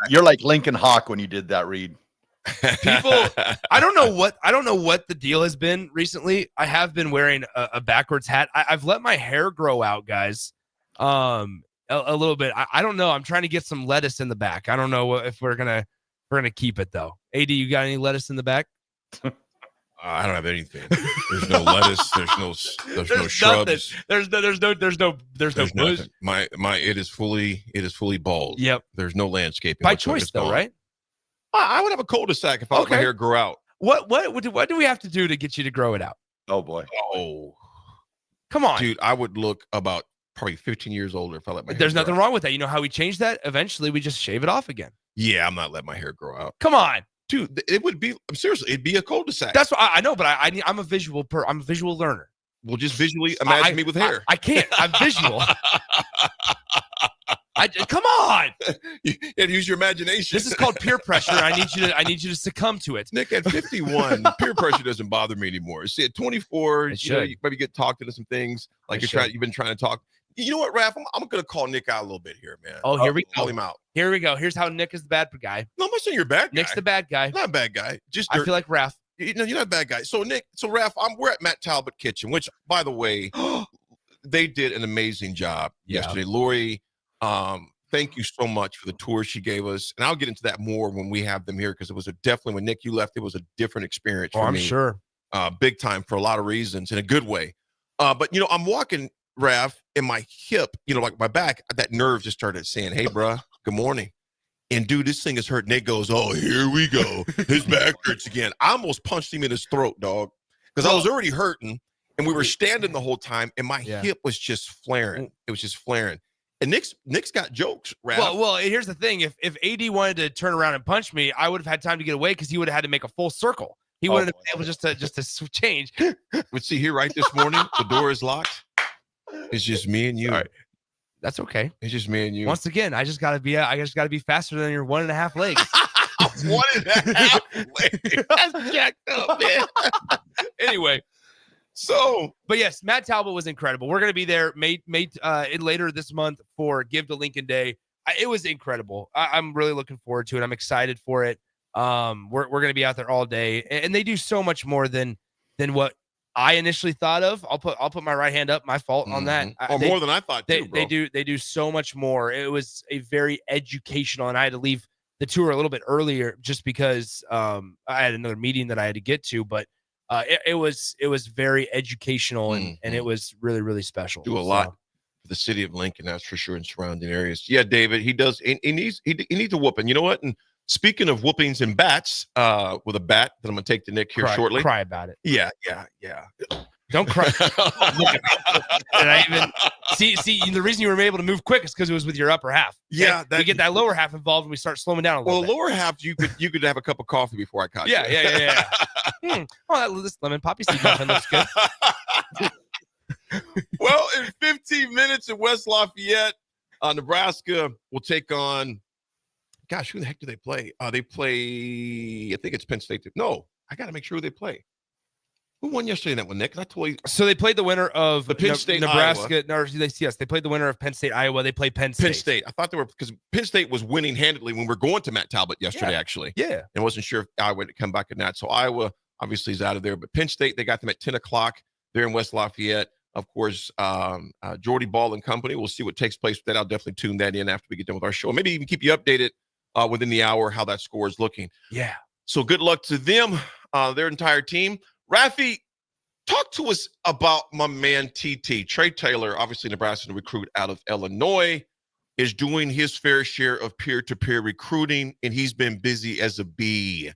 you're like Lincoln Hawk when you did that read. People, I don't know what the deal has been recently. I have been wearing a backwards hat. I've let my hair grow out, guys, a little bit. I don't know. I'm trying to get some lettuce in the back. I don't know if we're gonna keep it though. AD, you got any lettuce in the back? I don't have anything. There's no lettuce. There's no shrubs. There's no bush. It is fully bald. Yep. There's no landscaping. By choice though, right? I would have a cul-de-sac if I let my hair grow out. What do we have to do to get you to grow it out? Oh boy. Oh, come on, dude. I would look about probably 15 years older if I let my hair There's grow nothing out. wI'm with that. You know how we change that? Eventually, we just shave it off again. Yeah, I'm not letting my hair grow out. Come on. Dude, it would be seriously. It'd be a cul-de-sac. That's what I know, but I'm a visual I'm a visual learner. Well, just visually imagine me with hair. I can't. I'm visual. Come on. You had to use your imagination. This is called peer pressure. I need you to succumb to it. Nick, at 51, peer pressure doesn't bother me anymore. See, at 24, you maybe get talked into some things like you've been trying to talk. You know what, Raff? I'm going to call Nick out a little bit here, man. Oh, here we go. Call him out. Here we go. Here's how Nick is the bad guy. No, I'm not saying you're a bad guy. Nick's the bad guy. I'm not a bad guy. I feel like Raff. You're not a bad guy. So Raff, we're at Matt Talbot Kitchen, which, by the way, they did an amazing job yesterday. Lori, thank you so much for the tour she gave us. And I'll get into that more when we have them here because it was definitely when Nick, you left, it was a different experience for me. I'm sure. Big time for a lot of reasons in a good way. But, I'm walking, Raff, in my hip, like my back, that nerve just started saying, hey, bruh, good morning. And dude, this thing is hurt. Nick goes, oh, here we go. His back hurts again. I almost punched him in his throat, dog, because I was already hurting. And we were standing the whole time, and my hip was just flaring. It was just flaring. And Nick's got jokes, Raff. Well, here's the thing. If AD wanted to turn around and punch me, I would have had time to get away because he would have had to make a full circle. He wouldn't have been able just to change. But see here, right this morning, the door is locked. It's just me and you. All right. That's okay. It's just me and you. Once again, I just gotta be faster than your 1.5 legs. 1.5 legs. That's jacked up, man. Anyway, But yes, Matt Talbot was incredible. We're going to be there later this month for Give to Lincoln Day. It was incredible. I'm really looking forward to it. I'm excited for it. We're going to be out there all day, and they do so much more than what I initially thought of. I'll put my right hand up. My fault on that. More than I thought too, bro. They do so much more. It was a very educational, and I had to leave the tour a little bit earlier just because I had another meeting that I had to get to, but it was very educational and it was really, really special. Do a lot for the city of Lincoln, that's for sure, in surrounding areas. Yeah, David, he does. He needs a whooping. You know what? And speaking of whoopings and bats, with a bat that I'm gonna take to Nick here shortly. Cry about it. Yeah. Don't cry. And I even see the reason you were able to move quick is because it was with your upper half. Yeah, we get that lower half involved and we start slowing down a little bit. Lower half, you could have a cup of coffee before I caught you. Yeah. Oh, this lemon poppy seed muffin looks good. Well, in 15 minutes in West Lafayette, Nebraska will take on. Gosh, who the heck do they play? They play. I think it's Penn State. No, I got to make sure who they play. Who won yesterday in that one, Nick? I told you. So they played the winner of the Penn State, Nebraska. No, yes, they played the winner of Penn State, Iowa. They played Penn State. Penn State. I thought they were because Penn State was winning handedly when we were going to Matt Talbot yesterday. Actually, yeah, and wasn't sure if Iowa would come back or not. So Iowa obviously is out of there, but Penn State, they got them at 10 o'clock. They're in West Lafayette. Of course, Jordy Ball and company. We'll see what takes place with that. I'll definitely tune that in after we get done with our show. Maybe even keep you updated within the hour how that score is looking. Yeah. So good luck to them, their entire team. Raffi, talk to us about my man TT. Trey Taylor, obviously Nebraska recruit out of Illinois, is doing his fair share of peer-to-peer recruiting, and he's been busy as a bee. Have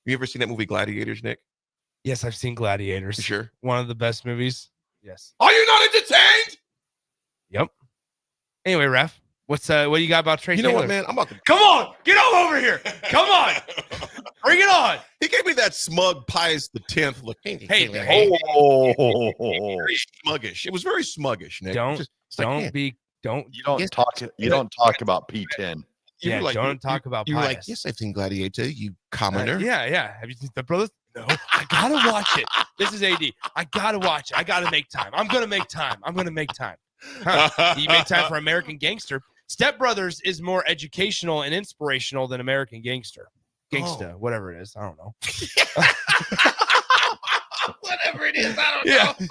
you ever seen that movie Gladiators, Nick? Yes, I've seen Gladiators. You sure? One of the best movies. Yes. Are you not entertained? Yep. Anyway, Raff, what do you got about Trey Taylor? You know what, man? I'm about to come on, get over here. Come on, bring it on. He gave me that smug Pius X look. Hey. Very smuggish. It was very smuggish, Nick. Don't talk about P10. Don't talk about. You're like, yes, I've seen Gladiator. You commoner. Yeah. Have you seen the brothers? No, I gotta watch it. This is AD. I gotta watch it. I gotta make time. I'm gonna make time. Huh. You make time for American Gangster. Step Brothers is more educational and inspirational than American Gangster. Whatever it is. I don't know. Whatever it is, I don't know.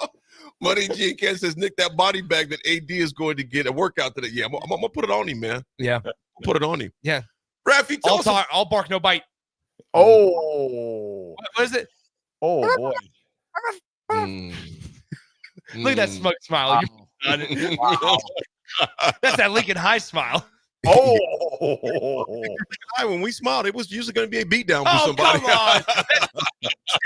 Money G Ken says, Nick, that body bag that AD is going to get a workout today. Yeah, I'm gonna put it on him, man. Yeah. Put it on him. Yeah. Raffi, I'll bark, no bite. Oh. What is it? Oh, boy. Look at that smug smile. Wow. That's that Lincoln High smile. Oh. When we smiled, it was usually going to be a beatdown for somebody. Come on.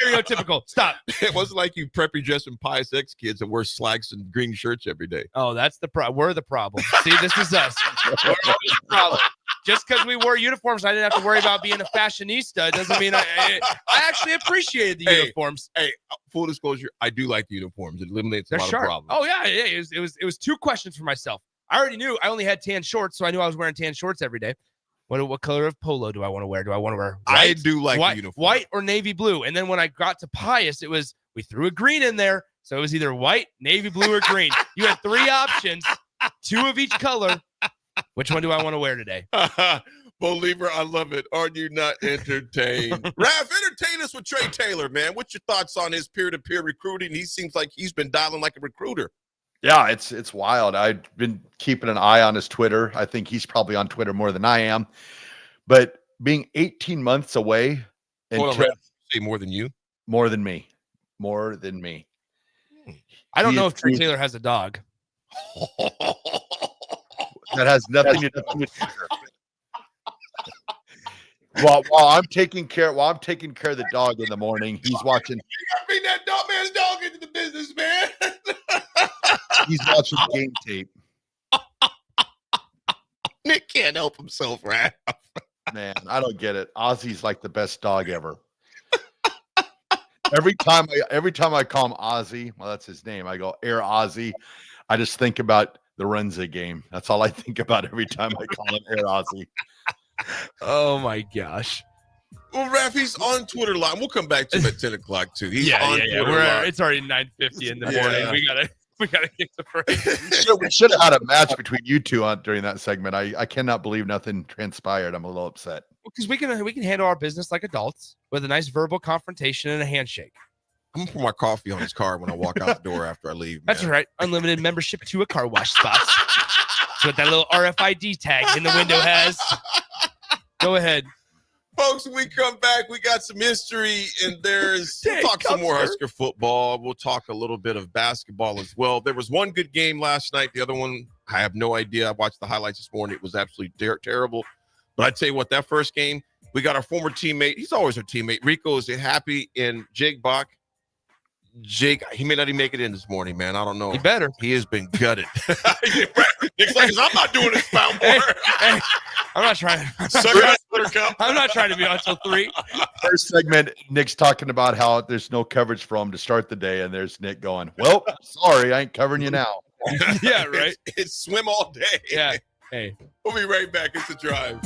Stereotypical. Stop. It wasn't like you preppy dressing Pius X kids that wear slacks and green shirts every day. Oh, that's the problem. We're the problem. See, this is us. We're always the problem. Just because we wore uniforms, I didn't have to worry about being a fashionista. It doesn't mean I actually appreciated the uniforms. Hey, full disclosure, I do like the uniforms. It eliminates a lot of problems. Oh yeah. It was two questions for myself. I already knew I only had tan shorts, so I knew I was wearing tan shorts every day. What color of polo do I want to wear? Do I want to wear white? I do like the uniform. White or navy blue. And then when I got to Pius, we threw a green in there. So it was either white, navy blue, or green. You had 3 options, 2 of each color. Which one do I want to wear today? Believer, I love it. Are you not entertained? Raff, entertain us with Trey Taylor, man. What's your thoughts on his peer-to-peer recruiting? He seems like he's been dialing like a recruiter. Yeah, it's wild. I've been keeping an eye on his Twitter. I think he's probably on Twitter more than I am. But being 18 months away, say more than you, more than me. I don't know if Trey Taylor has a dog. That has nothing to do with Twitter. While I'm taking care of the dog in the morning, he's watching. You gotta bring that man's dog into the business, man. He's watching game tape. Nick can't help himself, right? Man, I don't get it. Ozzy's like the best dog ever. Every time I call him Ozzy, well, that's his name. I go Air Ozzy. I just think about the Renza game. That's all I think about every time I call him Air Ozzy. Oh my gosh. Well, Raff, he's on Twitter live. We'll come back to him at 10 o'clock too. He's on Twitter live. It's already 9:50 in the morning. We gotta get to break. We should have had a match between you two during that segment. I cannot believe nothing transpired. I'm a little upset. Because we can handle our business like adults with a nice verbal confrontation and a handshake. I'm gonna put my coffee on his car when I walk out the door after I leave. That's right. Unlimited membership to a car wash spots. That's what that little RFID tag in the window has. Go ahead. Folks, when we come back, we got some history, and we'll talk some more Husker football. We'll talk a little bit of basketball as well. There was one good game last night. The other one, I have no idea. I watched the highlights this morning. It was absolutely terrible. But I tell you what, that first game, we got our former teammate. He's always our teammate. Rico is happy, and Jake Bach. Jake, he may not even make it in this morning, man. I don't know. He better. He has been gutted. Nick's like, I'm not doing this pound more. Hey, I'm not trying. I'm not trying to be on until 3. First segment, Nick's talking about how there's no coverage for him to start the day, and there's Nick going, well, sorry, I ain't covering you now. Yeah, right. It's swim all day. Yeah. Hey. We'll be right back. It's The Drive.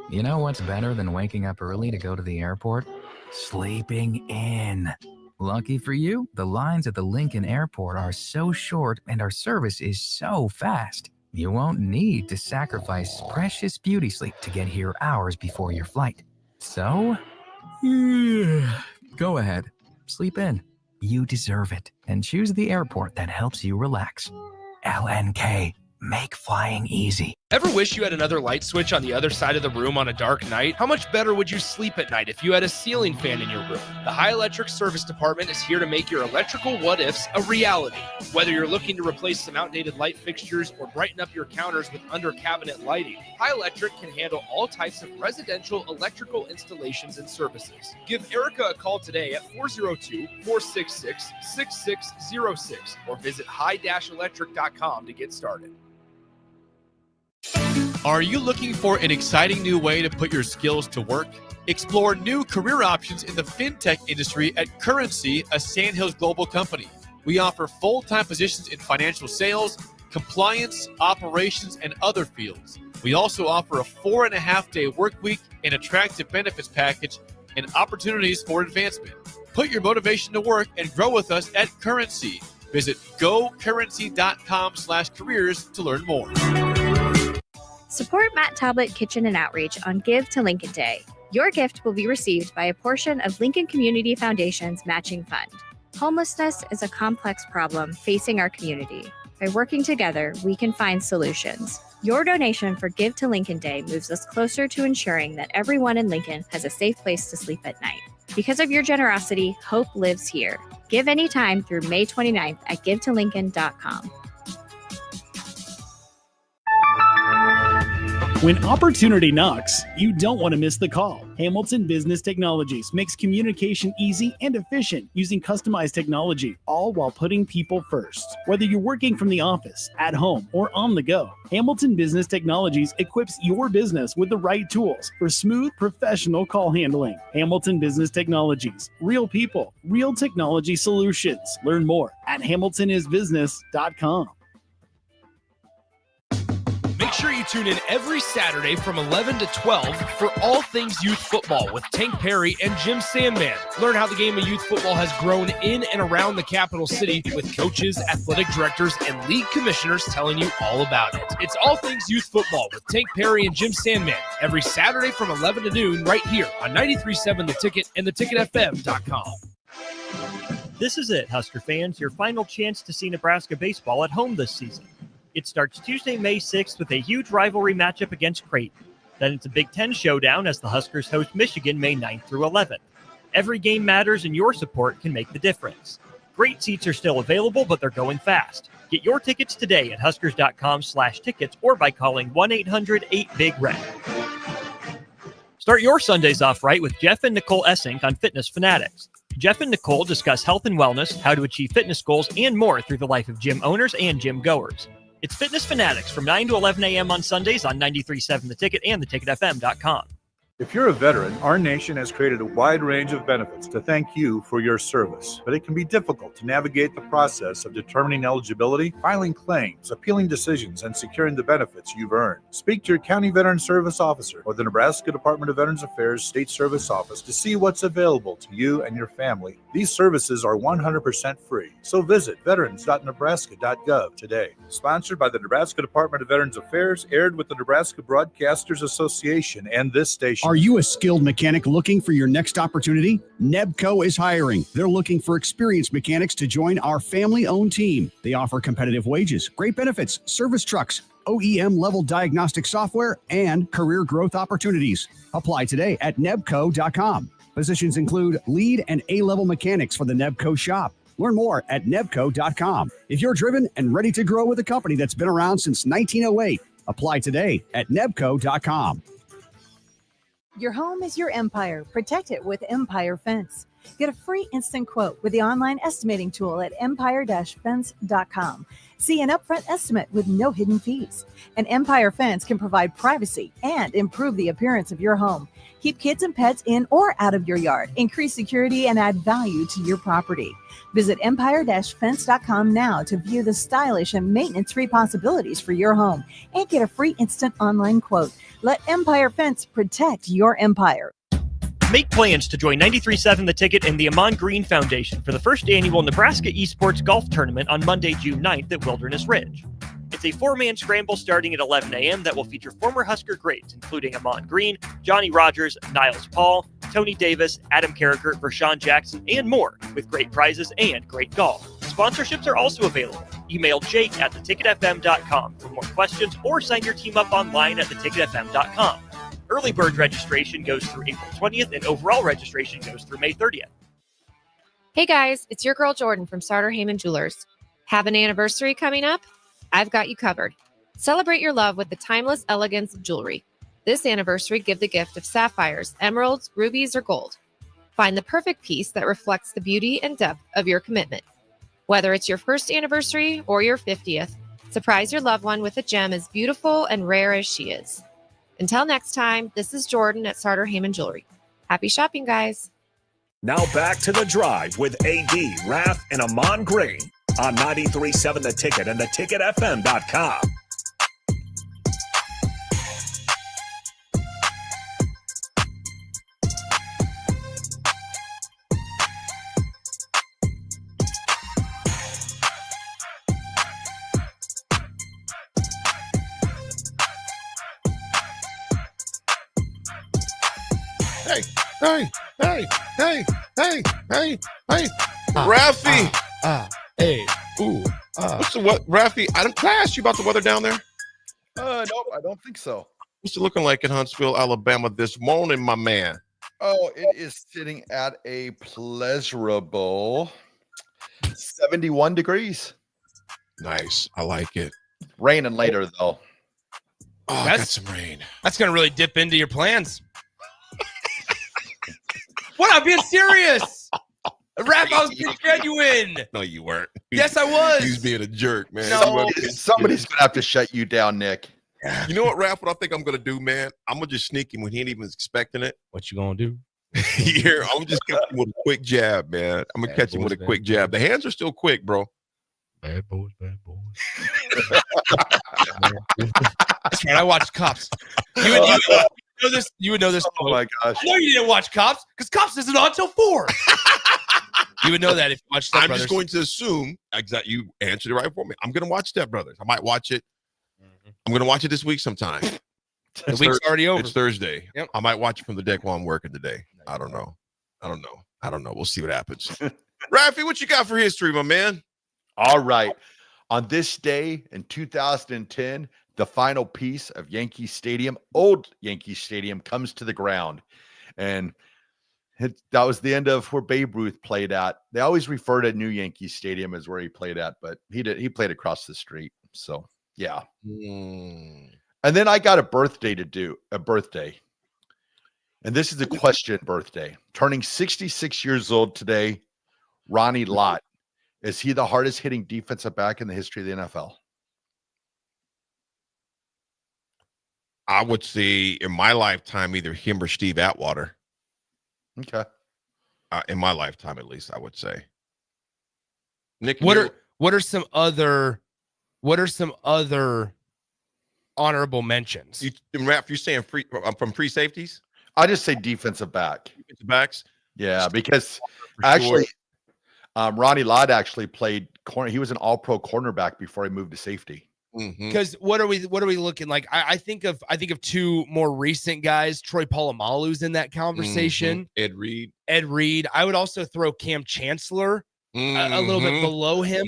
You know what's better than waking up early to go to the airport? Sleeping in. Lucky for you, the lines at the Lincoln Airport are so short and our service is so fast. You won't need to sacrifice precious beauty sleep to get here hours before your flight. So, go ahead, sleep in. You deserve it. And choose the airport that helps you relax. LNK. Make flying easy. Ever wish you had another light switch on the other side of the room on a dark night? How much better would you sleep at night if you had a ceiling fan in your room? The High Electric Service Department is here to make your electrical what-ifs a reality. Whether you're looking to replace some outdated light fixtures or brighten up your counters with under-cabinet lighting, High Electric can handle all types of residential electrical installations and services. Give Erica a call today at 402-466-6606 or visit high-electric.com to get started. Are you looking for an exciting new way to put your skills to work? Explore new career options in the fintech industry at Currency, a Sandhills global company. We offer full-time positions in financial sales, compliance, operations, and other fields. We also offer a 4.5-day work week, an attractive benefits package, and opportunities for advancement. Put your motivation to work and grow with us at Currency. Visit gocurrency.com/careers to learn more. Support Matt Talbot Kitchen and Outreach on Give to Lincoln Day. Your gift will be received by a portion of Lincoln Community Foundation's matching fund. Homelessness is a complex problem facing our community. By working together, we can find solutions. Your donation for Give to Lincoln Day moves us closer to ensuring that everyone in Lincoln has a safe place to sleep at night. Because of your generosity, hope lives here. Give anytime through May 29th at givetolincoln.com. When opportunity knocks, you don't want to miss the call. Hamilton Business Technologies makes communication easy and efficient using customized technology, all while putting people first. Whether you're working from the office, at home, or on the go, Hamilton Business Technologies equips your business with the right tools for smooth, professional call handling. Hamilton Business Technologies. Real people, real technology solutions. Learn more at hamiltonisbusiness.com. Make sure you tune in every Saturday from 11 to 12 for all things youth football with Tank Perry and Jim Sandman. Learn how the game of youth football has grown in and around the capital city with coaches, athletic directors, and league commissioners telling you all about it. It's all things youth football with Tank Perry and Jim Sandman every Saturday from 11 to noon right here on 93.7 The Ticket and theticketfm.com. This is it, Husker fans, your final chance to see Nebraska baseball at home this season. It starts Tuesday, May 6th with a huge rivalry matchup against Creighton. Then it's a Big Ten showdown as the Huskers host Michigan May 9th through 11th. Every game matters and your support can make the difference. Great seats are still available, but they're going fast. Get your tickets today at huskers.com/tickets or by calling 1-800-8-BIG-RED. Start your Sundays off right with Jeff and Nicole Essink on Fitness Fanatics. Jeff and Nicole discuss health and wellness, how to achieve fitness goals, and more through the life of gym owners and gym goers. It's Fitness Fanatics from 9 to 11 a.m. on Sundays on 93.7 The Ticket and theticketfm.com. If you're a veteran, our nation has created a wide range of benefits to thank you for your service, but it can be difficult to navigate the process of determining eligibility, filing claims, appealing decisions, and securing the benefits you've earned. Speak to your county veteran service officer or the Nebraska Department of Veterans Affairs State Service Office to see what's available to you and your family. These services are 100% free, so visit veterans.nebraska.gov today. Sponsored by the Nebraska Department of Veterans Affairs, aired with the Nebraska Broadcasters Association and this station. Are you a skilled mechanic looking for your next opportunity? Nebco is hiring. They're looking for experienced mechanics to join our family-owned team. They offer competitive wages, great benefits, service trucks, OEM-level diagnostic software, and career growth opportunities. Apply today at nebco.com. Positions include lead and A-level mechanics for the Nebco shop. Learn more at nebco.com. If you're driven and ready to grow with a company that's been around since 1908, apply today at nebco.com. Your home is your empire. Protect it with Empire Fence. Get a free instant quote with the online estimating tool at empire-fence.com. See an upfront estimate with no hidden fees. And Empire Fence can provide privacy and improve the appearance of your home. Keep kids and pets in or out of your yard. Increase security and add value to your property. Visit empire-fence.com now to view the stylish and maintenance-free possibilities for your home and get a free instant online quote. Let Empire Fence protect your empire. Make plans to join 93.7 The Ticket and the Amon Green Foundation for the first annual Nebraska Esports Golf Tournament on Monday, June 9th at Wilderness Ridge. It's a four-man scramble starting at 11 a.m. that will feature former Husker greats, including Amon Green, Johnny Rogers, Niles Paul, Tony Davis, Adam Carricker, Vershawn Jackson, and more, with great prizes and great golf. Sponsorships are also available. Email Jake at theticketfm.com for more questions or sign your team up online at theticketfm.com. Early bird registration goes through April 20th and overall registration goes through May 30th. Hey guys, it's your girl Jordan from Sartor Heyman Jewelers. Have an anniversary coming up? I've got you covered. Celebrate your love with the timeless elegance of jewelry. This anniversary, give the gift of sapphires, emeralds, rubies, or gold. Find the perfect piece that reflects the beauty and depth of your commitment. Whether it's your first anniversary or your 50th, surprise your loved one with a gem as beautiful and rare as she is. Until next time, this is Jordan at Sartor Heyman Jewelry. Happy shopping, guys. Now back to The Drive with AD, Raff, and Amon Green on 93.7 The Ticket and theticketfm.com. Hey, Raffy. Hey, ooh. What's the what, Raffy? Can I ask you about the weather down there? No, I don't think so. What's it looking like in Huntsville, Alabama this morning, my man? Oh, it is sitting at a pleasurable 71 degrees. Nice. I like it. Raining later, though. Oh, I got some rain. That's going to really dip into your plans. What? I'm being serious. Raff, I was being genuine. No, you weren't. Yes, I was. He's being a jerk, man. No. Somebody's going to have to shut you down, Nick. You know what, Raff? What I think I'm going to do, man? I'm going to just sneak him when he ain't even expecting it. What you going to do? Here, I'm just catch him with a quick jab, man. I'm going to catch him with a quick jab. The hands are still quick, bro. Bad boys, bad boys. That's right. I watched Cops. You would know this. Oh my gosh! I know you didn't watch Cops because Cops isn't on until 4. You would know that if you watched Step I'm Brothers. just going to assume exactly you answered it right for me. I'm going to watch Step Brothers. I might watch it. I'm going to watch it this week sometime. The week's already over. It's Thursday. Yep. I might watch it from the deck while I'm working today. I don't know. We'll see what happens. Raffy, what you got for history, my man? All right. On this day in 2010, the final piece of Yankee Stadium, old Yankee Stadium, comes to the ground. And that was the end of where Babe Ruth played at. They always refer to New Yankee Stadium as where he played at, but he played across the street. So, yeah. And then I got a birthday. And this is a question birthday. Turning 66 years old today, Ronnie Lott. Is he the hardest hitting defensive back in the history of the NFL? I would say in my lifetime, either him or Steve Atwater. Okay. In my lifetime, at least, I would say. Nick, what are some other honorable mentions? Raff, you're saying from free safeties? I just say defensive back. Defensive backs? Yeah, because For actually, sure. Ronnie Lott actually played corner. He was an all-pro cornerback before he moved to safety. Because what are we looking like? I think of two more recent guys. Troy Polamalu's in that conversation. Ed Reed. I would also throw Cam Chancellor a little bit below him,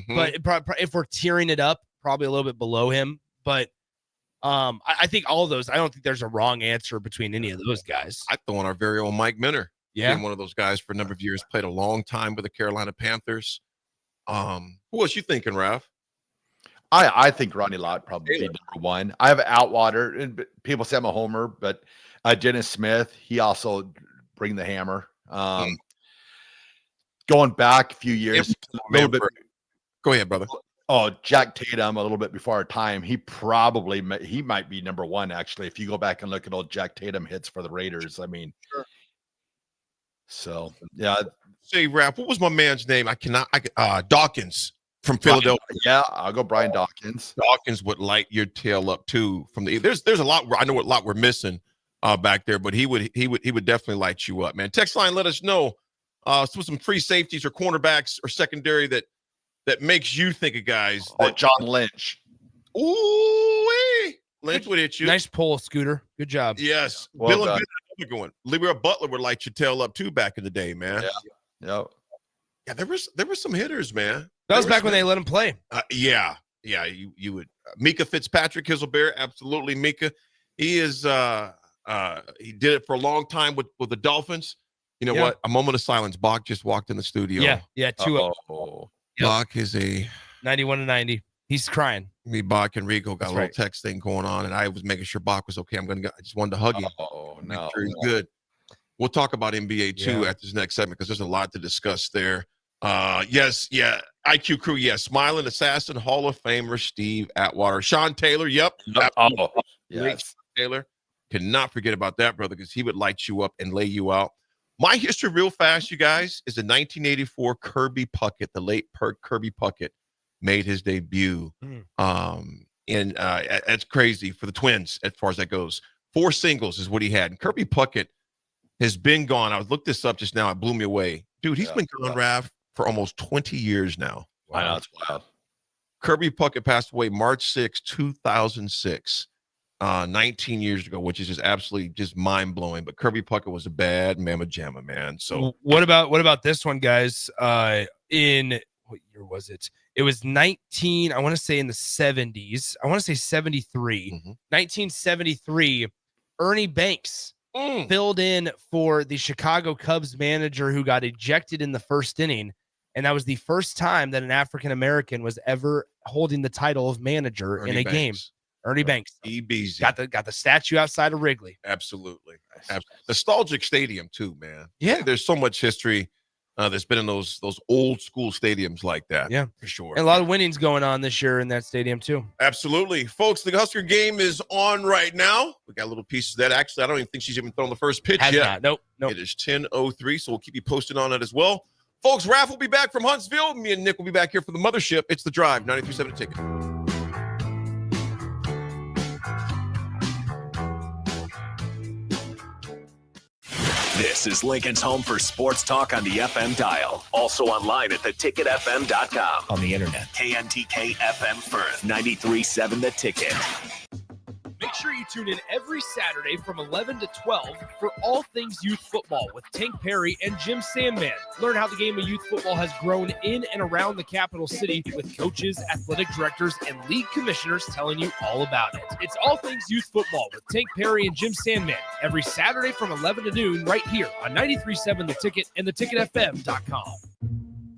but if we're tearing it up, probably a little bit below him. But I think all of those. I don't think there's a wrong answer between any of those guys. I throw in our very own Mike Minner. Yeah, been one of those guys for a number of years. Played a long time with the Carolina Panthers. Who was you thinking, Raff? I think Ronnie Lott probably be number one. I have Outwater, and people say I'm a homer, but Dennis Smith, he also bring the hammer. Going back a few years, a little bit. Go ahead, brother. Oh, Jack Tatum, a little bit before our time. He might be number one, actually. If you go back and look at old Jack Tatum hits for the Raiders, I mean, sure. So yeah. Say, Raff, what was my man's name? Dawkins from Philadelphia. Yeah, I'll go Brian Dawkins. Dawkins would light your tail up too. There's a lot. I know what lot we're missing back there, but he would definitely light you up, man. Text line, let us know some free safeties or cornerbacks or secondary that makes you think of guys. John Lynch. Ooh, Lynch would hit you. Nice pull, Scooter. Good job. Yes. Well Bill done. and Ben are going. Leroy Butler would light your tail up too back in the day, man. Yeah. Yeah, there were some hitters, man. That was back when they let him play. Yeah. You would. Mika Fitzpatrick, Hizzleberry, absolutely. Mika, he is. He did it for a long time with the Dolphins. You know what? A moment of silence. Bach just walked in the studio. Yeah. 2-0. Bach is a 91-90. He's crying. Me, Bach, and Rico got That's a little right. text thing going on, and I was making sure Bach was okay. I just wanted to hug him. Oh Make no, sure he's good. We'll talk about NBA too at this next segment because there's a lot to discuss there. IQ Crew, Smiling Assassin, Hall of Famer Steve Atwater, Sean Taylor, yes. Taylor, cannot forget about that, brother, because he would light you up and lay you out. My history, real fast, you guys, is in 1984. Kirby Puckett, the late Kirby Puckett, made his debut. And that's crazy for the Twins as far as that goes. 4 singles is what he had. And Kirby Puckett has been gone. I looked this up just now. It blew me away. Dude, he's been gone, Rav, for almost 20 years now. I know, it's wild. Kirby Puckett passed away March 6, 2006, 19 years ago, which is just absolutely just mind-blowing. But Kirby Puckett was a bad mamma jamma, man. So what about this one, guys? In what year was it? It was 19, I want to say in the 70s. I want to say 73. 1973, Ernie Banks filled in for the Chicago Cubs manager who got ejected in the first inning. And that was the first time that an African-American was ever holding the title of manager Ernie in a Banks. game. Ernie Banks. EBZ. Got the statue outside of Wrigley. Absolutely. Nostalgic stadium, too, man. Yeah. There's so much history that's been in those old school stadiums like that. Yeah, for sure. And a lot of winnings going on this year in that stadium, too. Absolutely. Folks, the Husker game is on right now. We got a little piece of that. Actually, I don't even think she's even thrown the first pitch Has yet. not. Nope. It is 10:03, so we'll keep you posted on it as well. Folks, Raff will be back from Huntsville. Me and Nick will be back here for the mothership. It's The Drive, 93.7 The Ticket. This is Lincoln's home for sports talk on the FM dial. Also online at theticketfm.com. On the internet. KNTK FM Firth, 93.7 The Ticket. Make sure you tune in every Saturday from 11 to 12 for all things youth football with Tank Perry and Jim Sandman. Learn how the game of youth football has grown in and around the capital city with coaches, athletic directors, and league commissioners telling you all about it. It's all things youth football with Tank Perry and Jim Sandman every Saturday from 11 to noon right here on 93.7 The Ticket and theticketfm.com.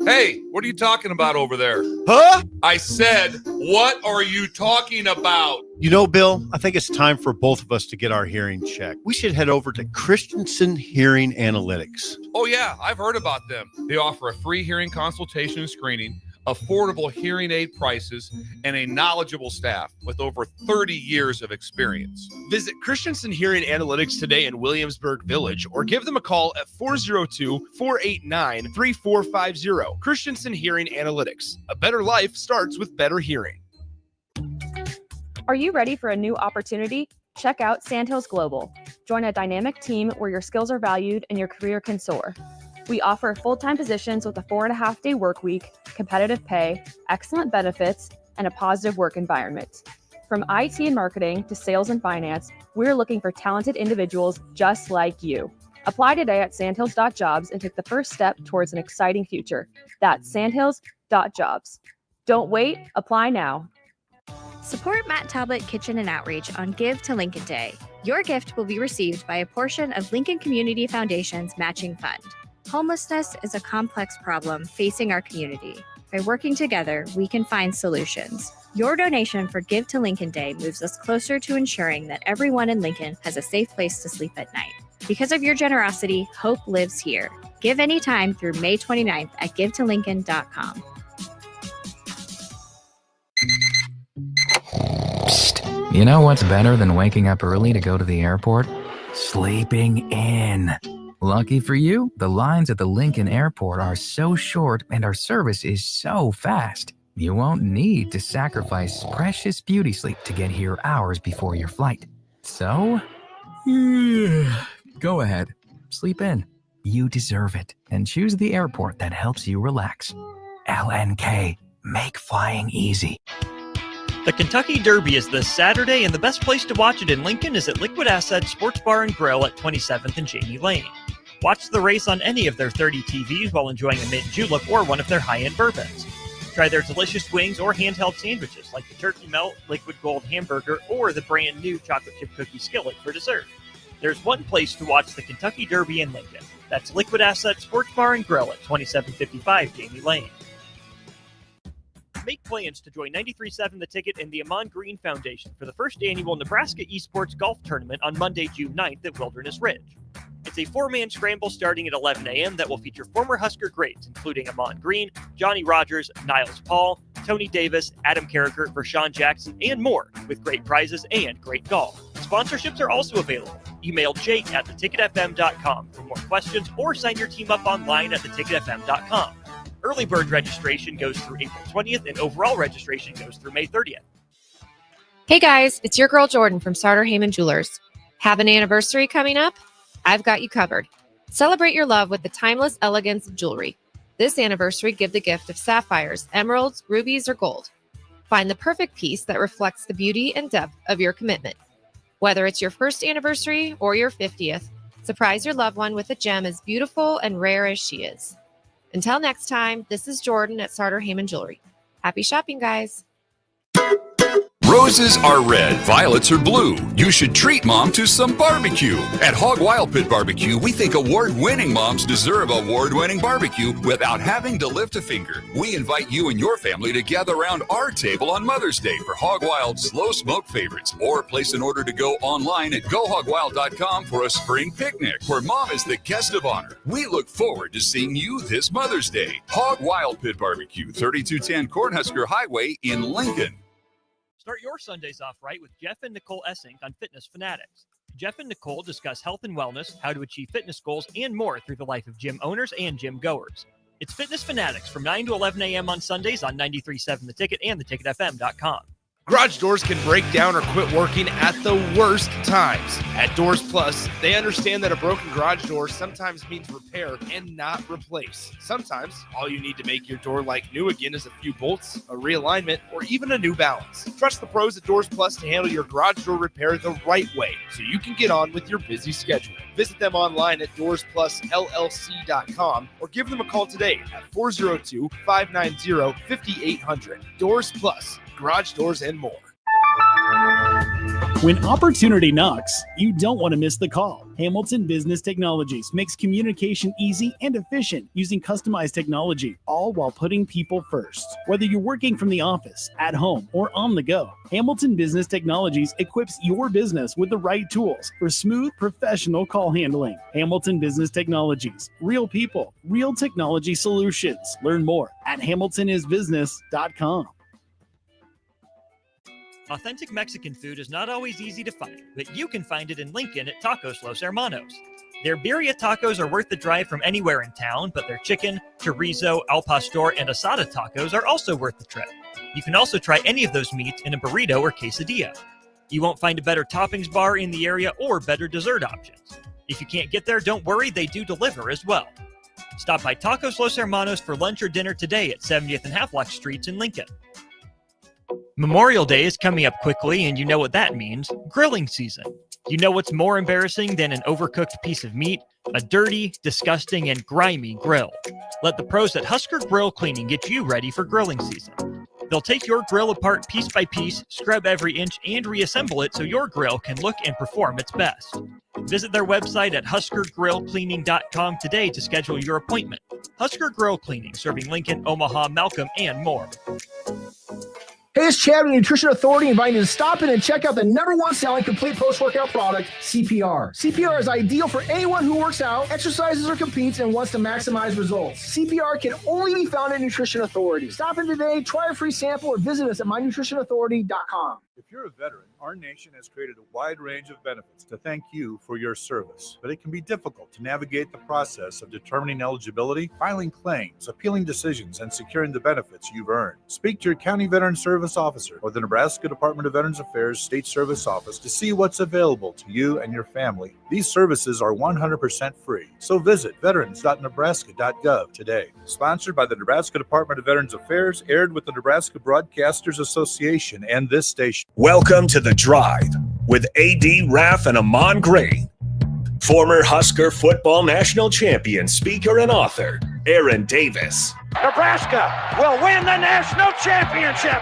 Hey, what are you talking about over there? Huh? I said, what are you talking about? You know, Bill, I think it's time for both of us to get our hearing checked. We should head over to Christensen Hearing Analytics. Oh, yeah, I've heard about them. They offer a free hearing consultation and screening, affordable hearing aid prices, and a knowledgeable staff with over 30 years of experience. Visit Christensen Hearing Analytics today in Williamsburg Village or give them a call at 402-489-3450. Christensen Hearing Analytics. A better life starts with better hearing. Are you ready for a new opportunity? Check out Sandhills Global. Join a dynamic team where your skills are valued and your career can soar. We offer full-time positions with a 4.5-day work week, competitive pay, excellent benefits, and a positive work environment. From IT and marketing to sales and finance, we're looking for talented individuals just like you. Apply today at sandhills.jobs and take the first step towards an exciting future. That's sandhills.jobs. Don't wait, apply now. Support Matt Talbot Kitchen and Outreach on Give to Lincoln Day. Your gift will be received by a portion of Lincoln Community Foundation's matching fund. Homelessness is a complex problem facing our community. By working together, we can find solutions. Your donation for Give to Lincoln Day moves us closer to ensuring that everyone in Lincoln has a safe place to sleep at night. Because of your generosity, hope lives here. Give anytime through May 29th at givetolincoln.com. Psst. You know what's better than waking up early to go to the airport? Sleeping in. Lucky for you, the lines at the Lincoln Airport are so short and our service is so fast. You won't need to sacrifice precious beauty sleep to get here hours before your flight. So, go ahead, sleep in. You deserve it, and choose the airport that helps you relax. LNK, make flying easy. The Kentucky Derby is this Saturday, and the best place to watch it in Lincoln is at Liquid Asset Sports Bar and Grill at 27th and Jamie Lane. Watch the race on any of their 30 TVs while enjoying a mint julep or one of their high-end bourbons. Try their delicious wings or handheld sandwiches like the Turkey Melt, Liquid Gold Hamburger, or the brand new chocolate chip cookie skillet for dessert. There's one place to watch the Kentucky Derby in Lincoln. That's Liquid Asset Sports Bar and Grill at 2755 Jamie Lane. Make plans to join 93.7 The Ticket and the Amon Green Foundation for the first annual Nebraska Esports Golf Tournament on Monday, June 9th at Wilderness Ridge. It's a 4-man scramble starting at 11 a.m. that will feature former Husker greats, including Amon Green, Johnny Rogers, Niles Paul, Tony Davis, Adam Carricker, Vershawn Jackson, and more, with great prizes and great golf. Sponsorships are also available. Email Jake at theticketfm.com for more questions or sign your team up online at theticketfm.com. Early bird registration goes through April 20th, and overall registration goes through May 30th. Hey guys, it's your girl Jordan from Sartor Heyman Jewelers. Have an anniversary coming up? I've got you covered. Celebrate your love with the timeless elegance of jewelry. This anniversary, give the gift of sapphires, emeralds, rubies, or gold. Find the perfect piece that reflects the beauty and depth of your commitment. Whether it's your first anniversary or your 50th, surprise your loved one with a gem as beautiful and rare as she is. Until next time, this is Jordan at Sartor Heyman Jewelry. Happy shopping, guys. Roses are red, violets are blue. You should treat mom to some barbecue. At Hog Wild Pit Barbecue, we think award-winning moms deserve award-winning barbecue without having to lift a finger. We invite you and your family to gather around our table on Mother's Day for Hog Wild's slow smoke favorites, or place an order to go online at gohogwild.com for a spring picnic where mom is the guest of honor. We look forward to seeing you this Mother's Day. Hog Wild Pit Barbecue, 3210 Cornhusker Highway in Lincoln. Start your Sundays off right with Jeff and Nicole Essink on Fitness Fanatics. Jeff and Nicole discuss health and wellness, how to achieve fitness goals, and more through the life of gym owners and gym goers. It's Fitness Fanatics from 9 to 11 a.m. on Sundays on 93.7 The Ticket and theticketfm.com. Garage doors can break down or quit working at the worst times. At Doors Plus, they understand that a broken garage door sometimes means repair and not replace. Sometimes, all you need to make your door like new again is a few bolts, a realignment, or even a new balance. Trust the pros at Doors Plus to handle your garage door repair the right way so you can get on with your busy schedule. Visit them online at DoorsPlusLLC.com or give them a call today at 402-590-5800. Doors Plus. Garage doors and more. When opportunity knocks, you don't want to miss the call. Hamilton Business Technologies makes communication easy and efficient using customized technology, all while putting people first. Whether you're working from the office, at home, or on the go, Hamilton Business Technologies equips your business with the right tools for smooth, professional call handling. Hamilton Business Technologies. Real people, real technology solutions. Learn more at hamiltonisbusiness.com. Authentic Mexican food is not always easy to find, but you can find it in Lincoln at Tacos Los Hermanos. Their birria tacos are worth the drive from anywhere in town, but their chicken, chorizo, al pastor, and asada tacos are also worth the trip. You can also try any of those meats in a burrito or quesadilla. You won't find a better toppings bar in the area or better dessert options. If you can't get there, don't worry, they do deliver as well. Stop by Tacos Los Hermanos for lunch or dinner today at 70th and Havelock Streets in Lincoln. Memorial Day is coming up quickly, and you know what that means. Grilling season. You know what's more embarrassing than an overcooked piece of meat? A dirty, disgusting, and grimy grill. Let the pros at Husker Grill Cleaning get you ready for grilling season. They'll take your grill apart piece by piece, scrub every inch, and reassemble it so your grill can look and perform its best. Visit their website at huskergrillcleaning.com today to schedule your appointment. Husker Grill Cleaning, serving Lincoln, Omaha, Malcolm, and more. Hey, it's Chad with Nutrition Authority, inviting you to stop in and check out the #1 selling complete post-workout product, CPR. CPR is ideal for anyone who works out, exercises, or competes and wants to maximize results. CPR can only be found at Nutrition Authority. Stop in today, try a free sample, or visit us at mynutritionauthority.com. If you're a veteran, our nation has created a wide range of benefits to thank you for your service, but it can be difficult to navigate the process of determining eligibility, filing claims, appealing decisions, and securing the benefits you've earned. Speak to your county veteran service officer or the Nebraska Department of Veterans Affairs State Service Office to see what's available to you and your family. These services are 100% free, so visit veterans.nebraska.gov today. Sponsored by the Nebraska Department of Veterans Affairs, aired with the Nebraska Broadcasters Association and this station. Welcome to The Drive with AD Raff and Amon Green. Former Husker football national champion, speaker, and author, Aaron Davis. Nebraska will win the national championship.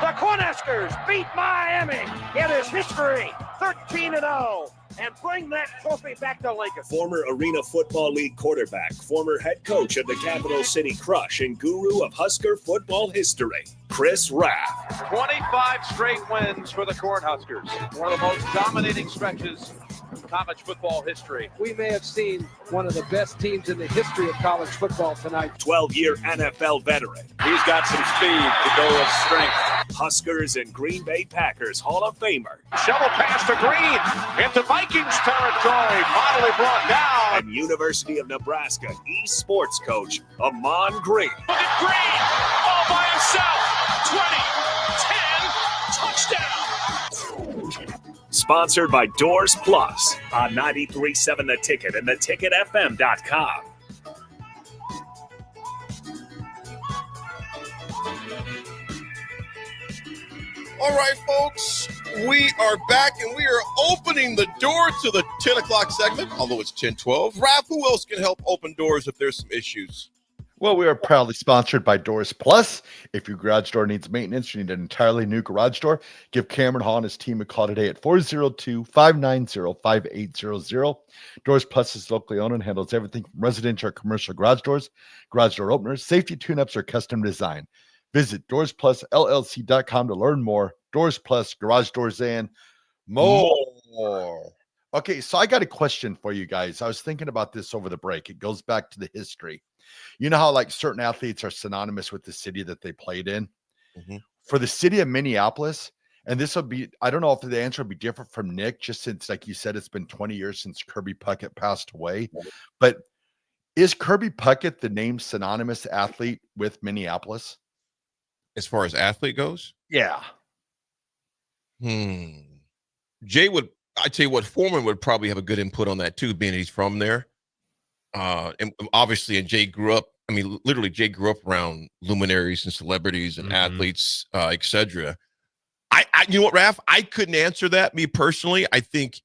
The Cornhuskers beat Miami. It is history, 13-0. And bring that trophy back to Lincoln. Former Arena Football League quarterback, former head coach of the Capital City Crush, and guru of Husker football history, Chris Raff. 25 straight wins for the Cornhuskers. One of the most dominating stretches in college football history. We may have seen one of the best teams in the history of college football tonight. 12-year NFL veteran. He's got some speed to go with strength. Huskers and Green Bay Packers Hall of Famer. Shovel pass to Green into Vikings territory. Finally brought down. And University of Nebraska eSports coach, Amon Green. Look at Green, all by himself. 20, 10, touchdown. Sponsored by Doors Plus on 93.7 The Ticket and theticketfm.com. All right, folks, we are back, and we are opening the door to the 10 o'clock segment, although it's 10:12. Raff, who else can help open doors if there's some issues? Well, we are proudly sponsored by Doors Plus. If your garage door needs maintenance, you need an entirely new garage door, give Cameron Hall and his team a call today at 402-590-5800. Doors Plus is locally owned and handles everything from residential or commercial garage doors, garage door openers, safety tune-ups, or custom design. Visit DoorsPlusLLC.com to learn more. Doors Plus, garage doors, and more. Okay, so I got a question for you guys. I was thinking about this over the break. It goes back to the history. You know how like certain athletes are synonymous with the city that they played in? Mm-hmm. For the city of Minneapolis, and this will be, I don't know if the answer will be different from Nick, just since, like you said, it's been 20 years since Kirby Puckett passed away. But is Kirby Puckett the name synonymous athlete with Minneapolis? As far as athlete goes? Yeah. Jay would, I'd tell you what, Foreman would probably have a good input on that too, being he's from there. And obviously, and Jay grew up, I mean, literally Jay grew up around luminaries and celebrities and athletes, etc. I you know what, Raff? I couldn't answer that, me personally. I think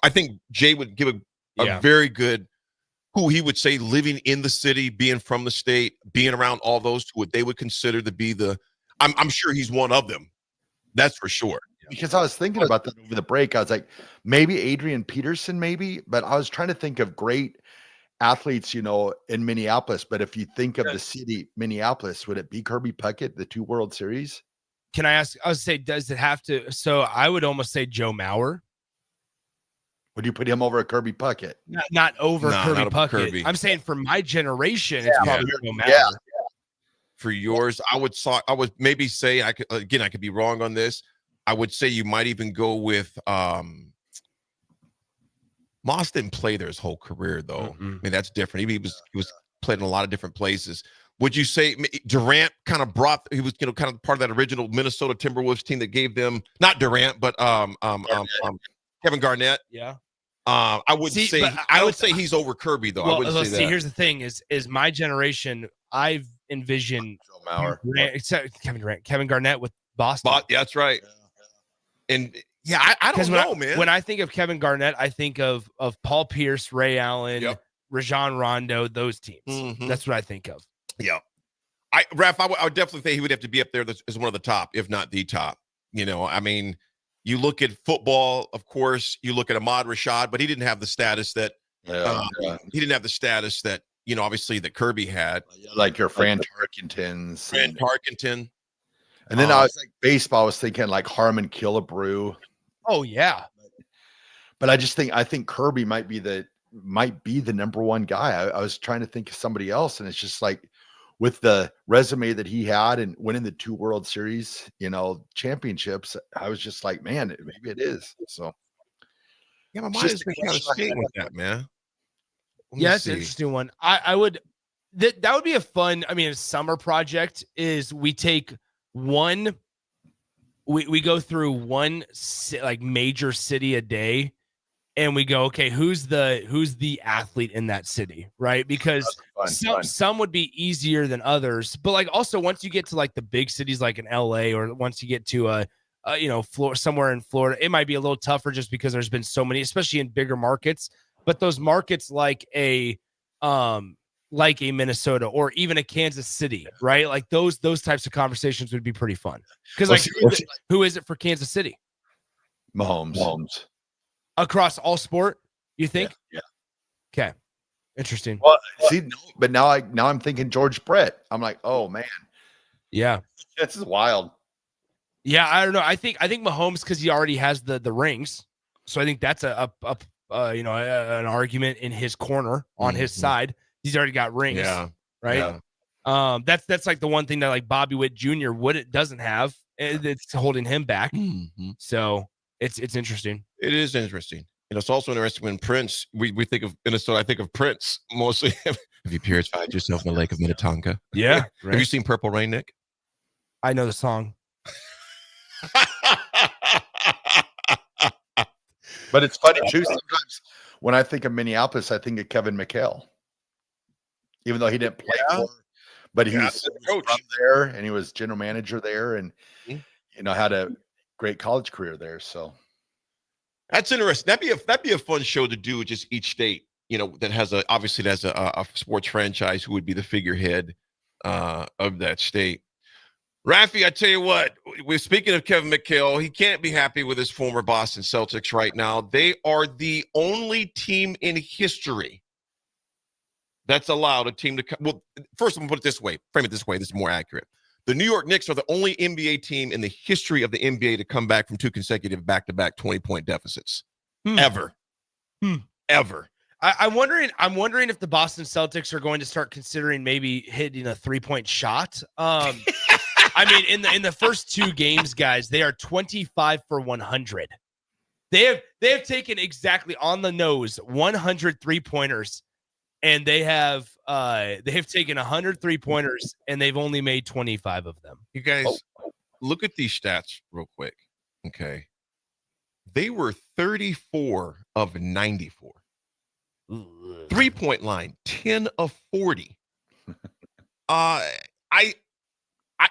I think Jay would give a very good, who he would say living in the city, being from the state, being around all those who they would consider to be the, I'm sure he's one of them. That's for sure. Because I was thinking about that over the break. I was like, maybe Adrian Peterson, maybe, but I was trying to think of great athletes, in Minneapolis. But if you think of the city, Minneapolis, would it be Kirby Puckett, the 2 World Series? Can I ask? I would say, does it have to? So I would almost say Joe Mauer. Would you put him over a Kirby Puckett? Not over No, Kirby not over Puckett. Kirby. I'm saying for my generation, it's probably Joe Mauer. Yeah. For yours, I would maybe say I could be wrong on this. I would say you might even go with Moss didn't play there his whole career though. I mean, that's different. He was played in a lot of different places. Would you say Durant kind of he was kind of part of that original Minnesota Timberwolves team that gave them not Durant but Kevin Garnett? Yeah. I would say I would say he's over Kirby though. Well, I wouldn't say that. Here's the thing: is my generation. I've envisioned Kevin Garnett with Boston. Yeah, that's right. And yeah, I don't know, man. When I think of Kevin Garnett, I think of Paul Pierce, Ray Allen, Rajon Rondo, those teams. That's what I think of. Yeah. Raff, I would definitely say he would have to be up there as one of the top, if not the top. I mean, you look at football, of course, you look at Ahmad Rashad, but he didn't have the status that he didn't have the status that, obviously that Kirby had. Like your Fran Tarkentons. Fran Tarkenton. And then I was like baseball, I was thinking like Harmon Killebrew. Oh yeah. But I think Kirby might be the number one guy. I was trying to think of somebody else, and it's just like with the resume that he had and winning the 2 World Series, championships, I was just like, man, maybe it is. So yeah, my mind has been kind of straight with that, man. It's an interesting one. I would that would be a fun, a summer project is we take one, we go through one like major city a day, and we go, okay, who's the athlete in that city, right? Because some would be easier than others, but like also once you get to like the big cities like in LA, or once you get to somewhere in Florida, it might be a little tougher just because there's been so many, especially in bigger markets. But those markets like a Minnesota or even a Kansas City, right? Like those types of conversations would be pretty fun. Because like who is it for Kansas City? Mahomes. Across all sport, you think? Yeah. Okay. Interesting. Well, see, but now I'm thinking George Brett. I'm like, oh man. Yeah. This is wild. Yeah, I don't know. I think Mahomes, because he already has the rings. So I think that's an argument in his corner on his side. He's already got rings. Yeah. Right. Yeah. That's like the one thing that like Bobby Witt Jr. doesn't have. It's holding him back. So it's interesting. It is interesting. And it's also interesting when Prince, we think of Minnesota, I think of Prince mostly. Have you purified yourself in the lake of Minnetonka? Yeah. Have you seen Purple Rain, Nick? I know the song. But it's funny too. Sometimes when I think of Minneapolis, I think of Kevin McHale. Even though he didn't play for, but he was from there, and he was general manager there, and had a great college career there. That's interesting. That'd be a fun show to do, just each state, that has a sports franchise who would be the figurehead of that state. Raffy, I tell you what, we're speaking of Kevin McHale. He can't be happy with his former Boston Celtics right now. They are the only team in history that's allowed a team to – well, first I'm going to put it this way, frame it this way, this is more accurate. The New York Knicks are the only NBA team in the history of the NBA to come back from 2 consecutive back-to-back 20-point deficits. Ever. Ever. I'm wondering if the Boston Celtics are going to start considering maybe hitting a 3-point shot. In the first 2 games, guys, they are 25 for 100. They have taken exactly on the nose 100 3-pointers, and they have taken 100 3-pointers, and they've only made 25 of them. You guys, look at these stats real quick. Okay, they were 34 of 94. 3-point line, 10 of 40. I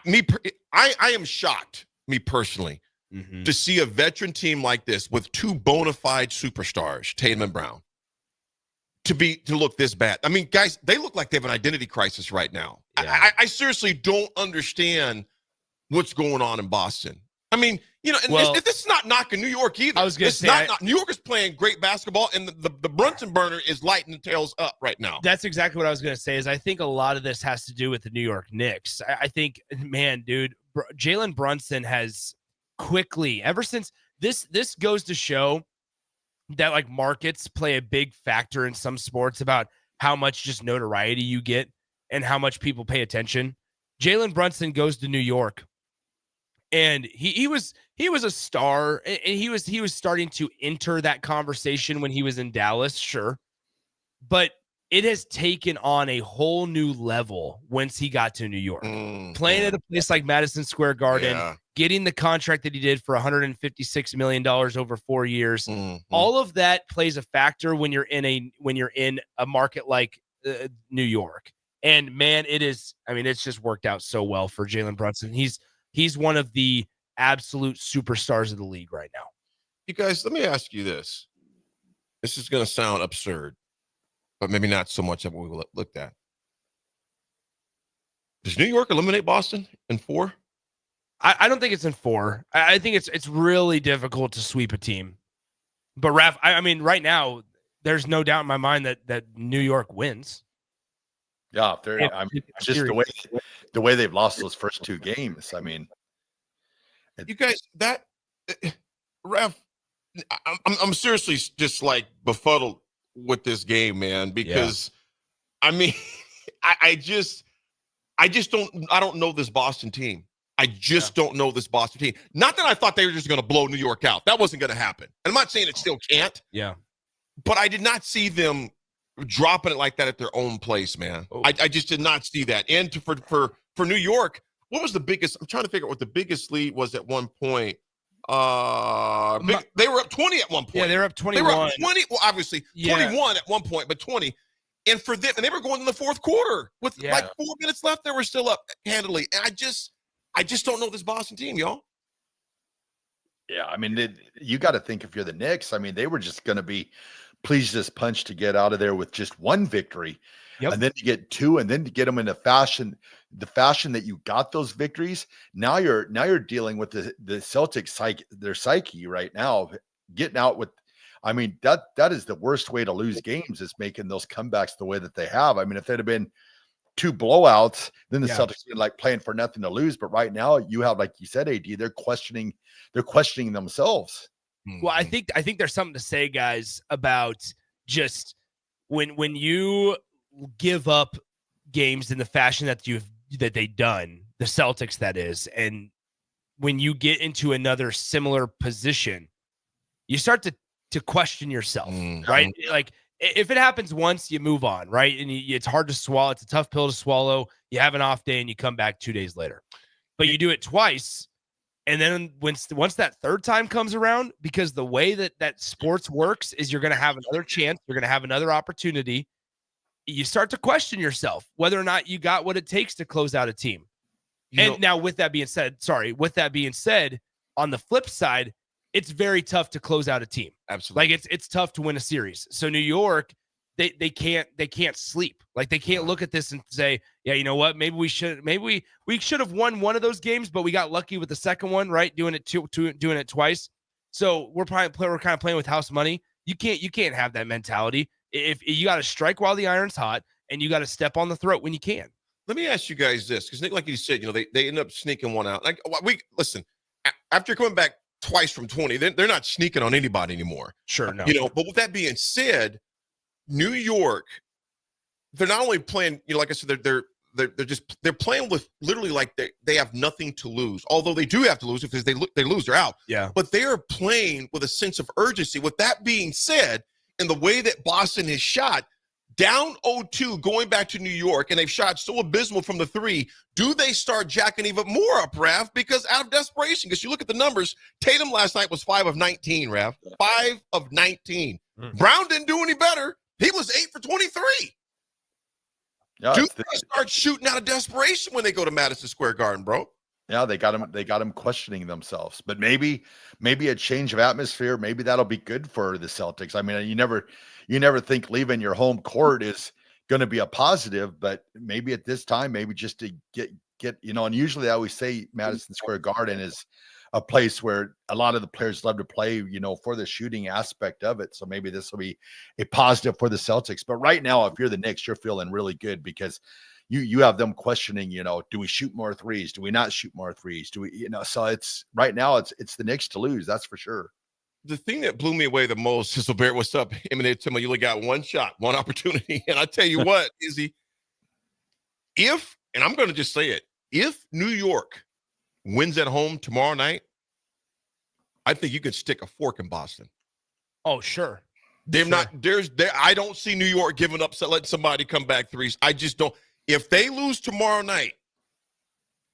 am shocked, me personally, to see a veteran team like this with 2 bona fide superstars, Tatum and Brown, to look this bad. I mean, guys, they look like they have an identity crisis right now. Yeah. I seriously don't understand what's going on in Boston. I mean, you know, and this is not knocking New York either. I was going to say, New York is playing great basketball, and the Brunson burner is lighting the tails up right now. That's exactly what I was going to say. Is I think a lot of this has to do with the New York Knicks. I think, man, dude, Jalen Brunson has quickly, ever since this goes to show that like markets play a big factor in some sports about how much just notoriety you get and how much people pay attention. Jalen Brunson goes to New York. And he was a star, and he was starting to enter that conversation when he was in Dallas, sure. But it has taken on a whole new level once he got to New York. Playing at a place like Madison Square Garden, getting the contract that he did for $156 million over 4 years. All of that plays a factor when you're in a market like New York. And man, it's just worked out so well for Jalen Brunson. He's one of the absolute superstars of the league right now. You guys, let me ask you this. This is going to sound absurd, but maybe not so much of what we looked at. Does New York eliminate Boston in 4? I don't think it's in 4. I think it's really difficult to sweep a team. But Raff, I mean, right now, there's no doubt in my mind that New York wins. Yeah, just the way they've lost those first 2 games. I mean, you guys, Raff, I'm seriously just like befuddled with this game, man, because I mean, I don't know this Boston team. I just don't know this Boston team. Not that I thought they were just going to blow New York out. That wasn't going to happen. I'm not saying it still can't. Yeah. But I did not see them dropping it like that at their own place, man. I just did not see that. And for New York, what was the biggest? I'm trying to figure out what the biggest lead was at one point. They were up 20 at one point. Yeah, they were up 21. They were up 20. Well, obviously 21 at one point, but 20. And for them, and they were going in the fourth quarter with like 4 minutes left. They were still up handily. And I just don't know this Boston team, y'all. Yeah, I mean, you got to think if you're the Knicks. I mean, they were just going to be pleased as punch to get out of there with just 1 victory, and then to get 2, and then to get them in the fashion that you got those victories. Now you're dealing with the Celtics their psyche right now, getting out with. I mean, that is the worst way to lose games, is making those comebacks the way that they have. I mean, if they'd have been 2 blowouts, then the Celtics would be like playing for nothing to lose. But right now, you have, like you said, AD, they're questioning themselves. Well, I think there's something to say, guys, about just when you give up games in the fashion that they've done, the Celtics, that is, and when you get into another similar position, you start to question yourself, right? Like, if it happens once, you move on, right? And it's hard to swallow. It's a tough pill to swallow. You have an off day and you come back 2 days later. But you do it twice, and then once that third time comes around, because the way that sports works is you're going to have another chance. You're going to have another opportunity. You start to question yourself whether or not you got what it takes to close out a team. Now, with that being said, on the flip side, it's very tough to close out a team. Absolutely. Like it's tough to win a series. So New York, they can't sleep. Like, they can't look at this and say, yeah, you know what? Maybe we should have won one of those games, but we got lucky with the second one, right? Doing it twice. So we're kind of playing with house money. You can't have that mentality. If you got to strike while the iron's hot, and you got to step on the throat when you can. Let me ask you guys this, because Nick, like you said, they end up sneaking one out. Like, listen, after coming back twice from 20, they're not sneaking on anybody anymore. Sure, no. But with that being said, New York, they're not only playing, like I said, they're playing with literally like they have nothing to lose. Although they do have to lose, if they lose, they're out. Yeah. But they are playing with a sense of urgency. With that being said, in the way that Boston has shot, down 0-2 going back to New York, and they've shot so abysmal from the 3, do they start jacking even more up, Raff? Because out of desperation, because you look at the numbers, Tatum last night was 5 of 19, Raff. 5 of 19. Brown didn't do any better. He was 8 for 23. Yeah, do they start shooting out of desperation when they go to Madison Square Garden, bro? Yeah, they got him questioning themselves. But maybe a change of atmosphere, maybe that'll be good for the Celtics. I mean, you never think leaving your home court is going to be a positive, but maybe at this time, maybe just to get, and usually I always say Madison Square Garden is a place where a lot of the players love to play, for the shooting aspect of it. So maybe this will be a positive for the Celtics. But right now, if you're the Knicks, you're feeling really good because you have them questioning, do we shoot more threes? Do we not shoot more threes? Do we, so it's right now it's the Knicks to lose. That's for sure. The thing that blew me away the most is, Barrett, what's up? Emanated to me, you only got one shot, one opportunity. And I tell you what, Izzy, and I'm going to just say it, if New York wins at home tomorrow night, I think you could stick a fork in Boston. Oh, sure. I don't see New York giving up, letting somebody come back threes. I just don't. If they lose tomorrow night,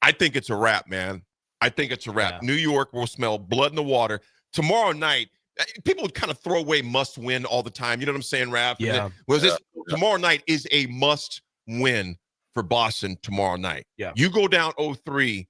I think it's a wrap, man. I think it's a wrap. Yeah. New York will smell blood in the water. Tomorrow night, people would kind of throw away must win all the time. You know what I'm saying, Raff? Yeah. Tomorrow night is a must win for Boston tomorrow night. Yeah. You go down 0-3,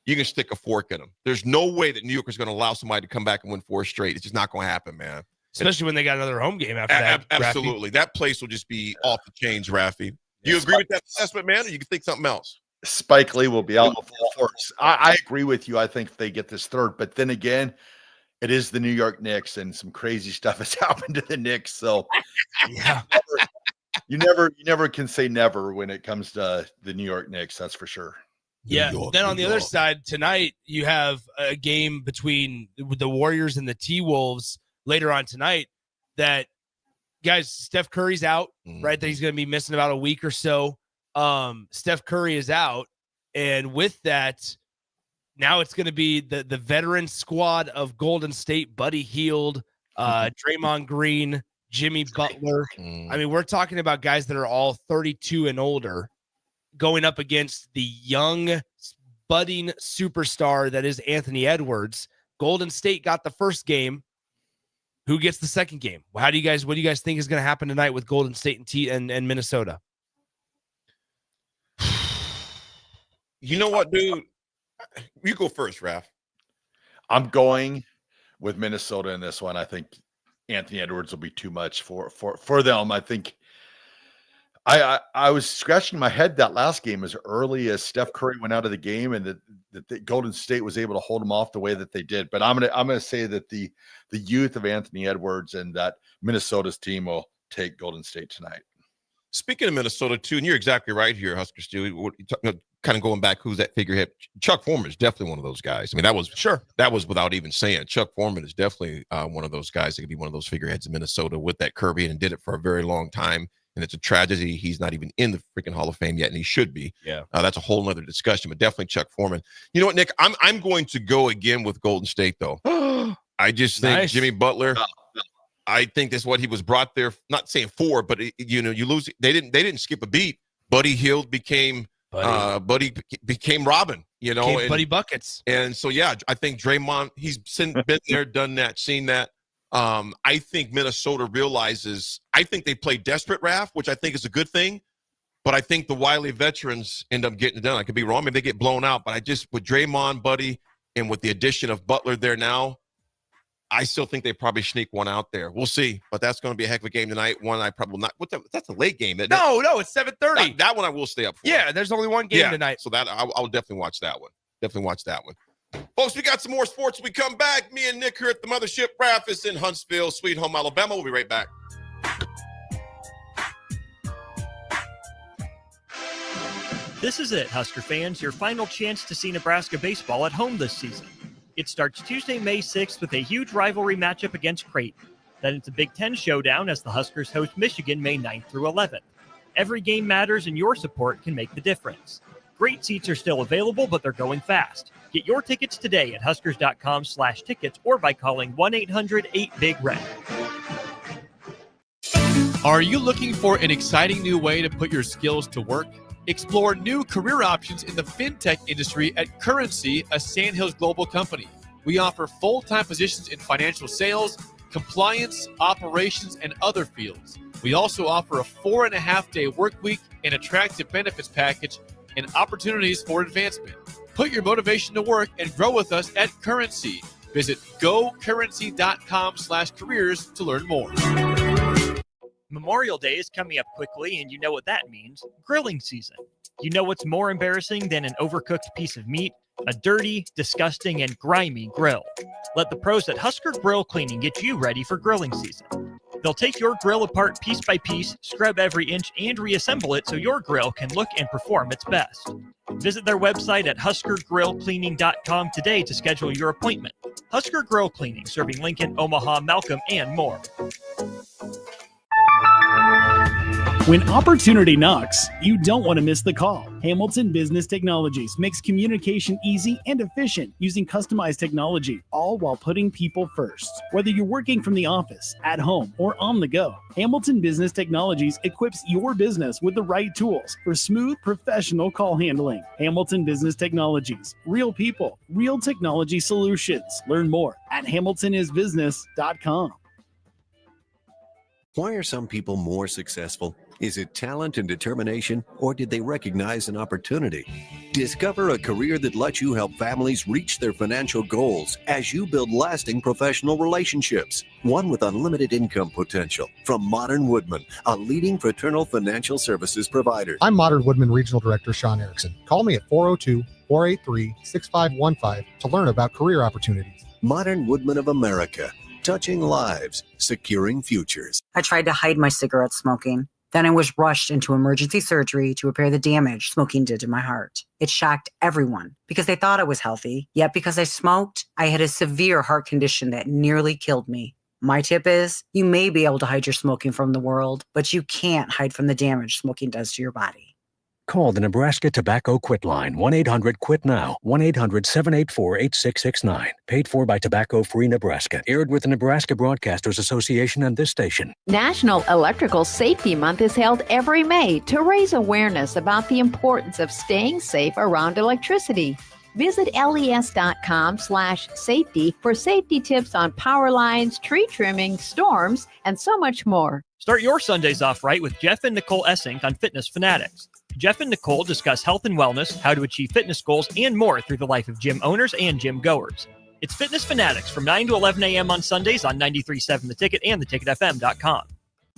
you can stick a fork in them. There's no way that New York is going to allow somebody to come back and win 4 straight. It's just not going to happen, man. Especially when they got another home game after that. Absolutely. Raffy. That place will just be off the chains, Raffy. Do you agree with that assessment, man, or you can think something else? Spike Lee will be out in full force. I agree with you. I think they get this third. But then again, it is the New York Knicks, and some crazy stuff has happened to the Knicks. So yeah. You never can say never when it comes to the New York Knicks. That's for sure. Yeah. Then on the other side, tonight, you have a game between the Warriors and the T-Wolves later on tonight that, guys, Steph Curry's out, right? That he's going to be missing about a week or so. Steph Curry is out. And with that, now it's going to be the veteran squad of Golden State, Buddy Hield, Draymond Green, Jimmy Butler. I mean, we're talking about guys that are all 32 and older going up against the young budding superstar that is Anthony Edwards. Golden State got the first game. Who gets the second game? What do you guys think is going to happen tonight with Golden State and Minnesota? You know what, dude? You go first, Raff. I'm going with Minnesota in this one. I think Anthony Edwards will be too much for them. I think I was scratching my head that last game as early as Steph Curry went out of the game, and that Golden State was able to hold him off the way that they did. But I'm gonna say that the youth of Anthony Edwards and that Minnesota's team will take Golden State tonight. Speaking of Minnesota too, and you're exactly right here, Husker Stu. Kind of going back, who's that figurehead? Chuck Foreman is definitely one of those guys. I mean, that was without even saying. Chuck Foreman is definitely one of those guys that could be one of those figureheads in Minnesota with that Kirby, and did it for a very long time. And it's a tragedy he's not even in the freaking Hall of Fame yet, and he should be. Yeah, that's a whole nother discussion, but definitely Chuck Foreman. You know what, Nick? I'm going to go again with Golden State though. I just think Jimmy Butler. I think that's what he was brought there. Not saying for, but you lose. They didn't skip a beat. Buddy Hield became became Robin. Buddy Buckets. And so yeah, I think Draymond. He's been there, done that, seen that. I think Minnesota realizes. I think they play desperate, Raff, which I think is a good thing. But I think the wily veterans end up getting it done. I could be wrong. Maybe they get blown out. But I just with Draymond, Buddy, and with the addition of Butler there now. I still think they probably sneak one out there. We'll see, but that's going to be a heck of a game tonight. One I probably not. That's a late game. Isn't it? No, it's 7:30. That one I will stay up for. Yeah, there's only one game tonight, so that I'll definitely watch that one. Definitely watch that one, folks. We got some more sports. When we come back. Me and Nick here at the mothership. Raff is in Huntsville, Sweet Home, Alabama. We'll be right back. This is it, Husker fans. Your final chance to see Nebraska baseball at home this season. It starts Tuesday, May 6th with a huge rivalry matchup against Creighton. Then it's a Big Ten showdown as the Huskers host Michigan May 9th through 11th. Every game matters and your support can make the difference. Great seats are still available, but they're going fast. Get your tickets today at huskers.com/tickets or by calling 1-800-8-BIG-RED. Are you looking for an exciting new way to put your skills to work? Explore new career options in the fintech industry at Currency, a Sandhills Global company. We offer full-time positions in financial sales, compliance, operations, and other fields. We also offer a 4.5-day work week, an attractive benefits package, and opportunities for advancement. Put your motivation to work and grow with us at Currency. Visit gocurrency.com/careers to learn more. Memorial Day is coming up quickly, and you know what that means. Grilling season. You know what's more embarrassing than an overcooked piece of meat? A dirty, disgusting, and grimy grill. Let the pros at Husker Grill Cleaning get you ready for grilling season. They'll take your grill apart piece by piece, scrub every inch, and reassemble it so your grill can look and perform its best. Visit their website at huskergrillcleaning.com today to schedule your appointment. Husker Grill Cleaning, serving Lincoln, Omaha, Malcolm, and more. When opportunity knocks, you don't want to miss the call. Hamilton Business Technologies makes communication easy and efficient using customized technology, all while putting people first. Whether you're working from the office, at home, or on the go, Hamilton Business Technologies equips your business with the right tools for smooth, professional call handling. Hamilton Business Technologies. Real people, real technology solutions. Learn more at hamiltonisbusiness.com. Why are some people more successful? Is it talent and determination, or did they recognize an opportunity? Discover a career that lets you help families reach their financial goals as you build lasting professional relationships. One with unlimited income potential. From Modern Woodman, a leading fraternal financial services provider. I'm Modern Woodman Regional Director Sean Erickson. Call me at 402-483-6515 to learn about career opportunities. Modern Woodman of America. Touching lives, securing futures. I tried to hide my cigarette smoking. Then I was rushed into emergency surgery to repair the damage smoking did to my heart. It shocked everyone because they thought I was healthy. Yet because I smoked, I had a severe heart condition that nearly killed me. My tip is, you may be able to hide your smoking from the world, but you can't hide from the damage smoking does to your body. Call the Nebraska Tobacco Quit Line, 1-800-QUIT-NOW, 1-800-784-8669. Paid for by Tobacco Free Nebraska. Aired with the Nebraska Broadcasters Association and this station. National Electrical Safety Month is held every May to raise awareness about the importance of staying safe around electricity. Visit les.com/safety for safety tips on power lines, tree trimming, storms, and so much more. Start your Sundays off right with Jeff and Nicole Essink on Fitness Fanatics. Jeff and Nicole discuss health and wellness, how to achieve fitness goals, and more through the life of gym owners and gym goers. It's Fitness Fanatics from 9 to 11 a.m. on Sundays on 93.7 The Ticket and theticketfm.com.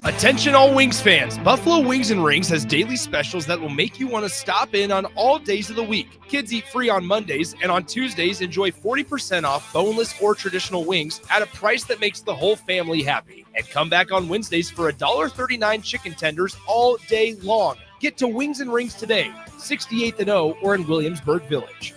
Attention all Wings fans, Buffalo Wings and Rings has daily specials that will make you want to stop in on all days of the week. Kids eat free on Mondays, and on Tuesdays enjoy 40% off boneless or traditional wings at a price that makes the whole family happy. And come back on Wednesdays for $1.39 chicken tenders all day long. Get to Wings and Rings today, 68th and O, or in Williamsburg Village.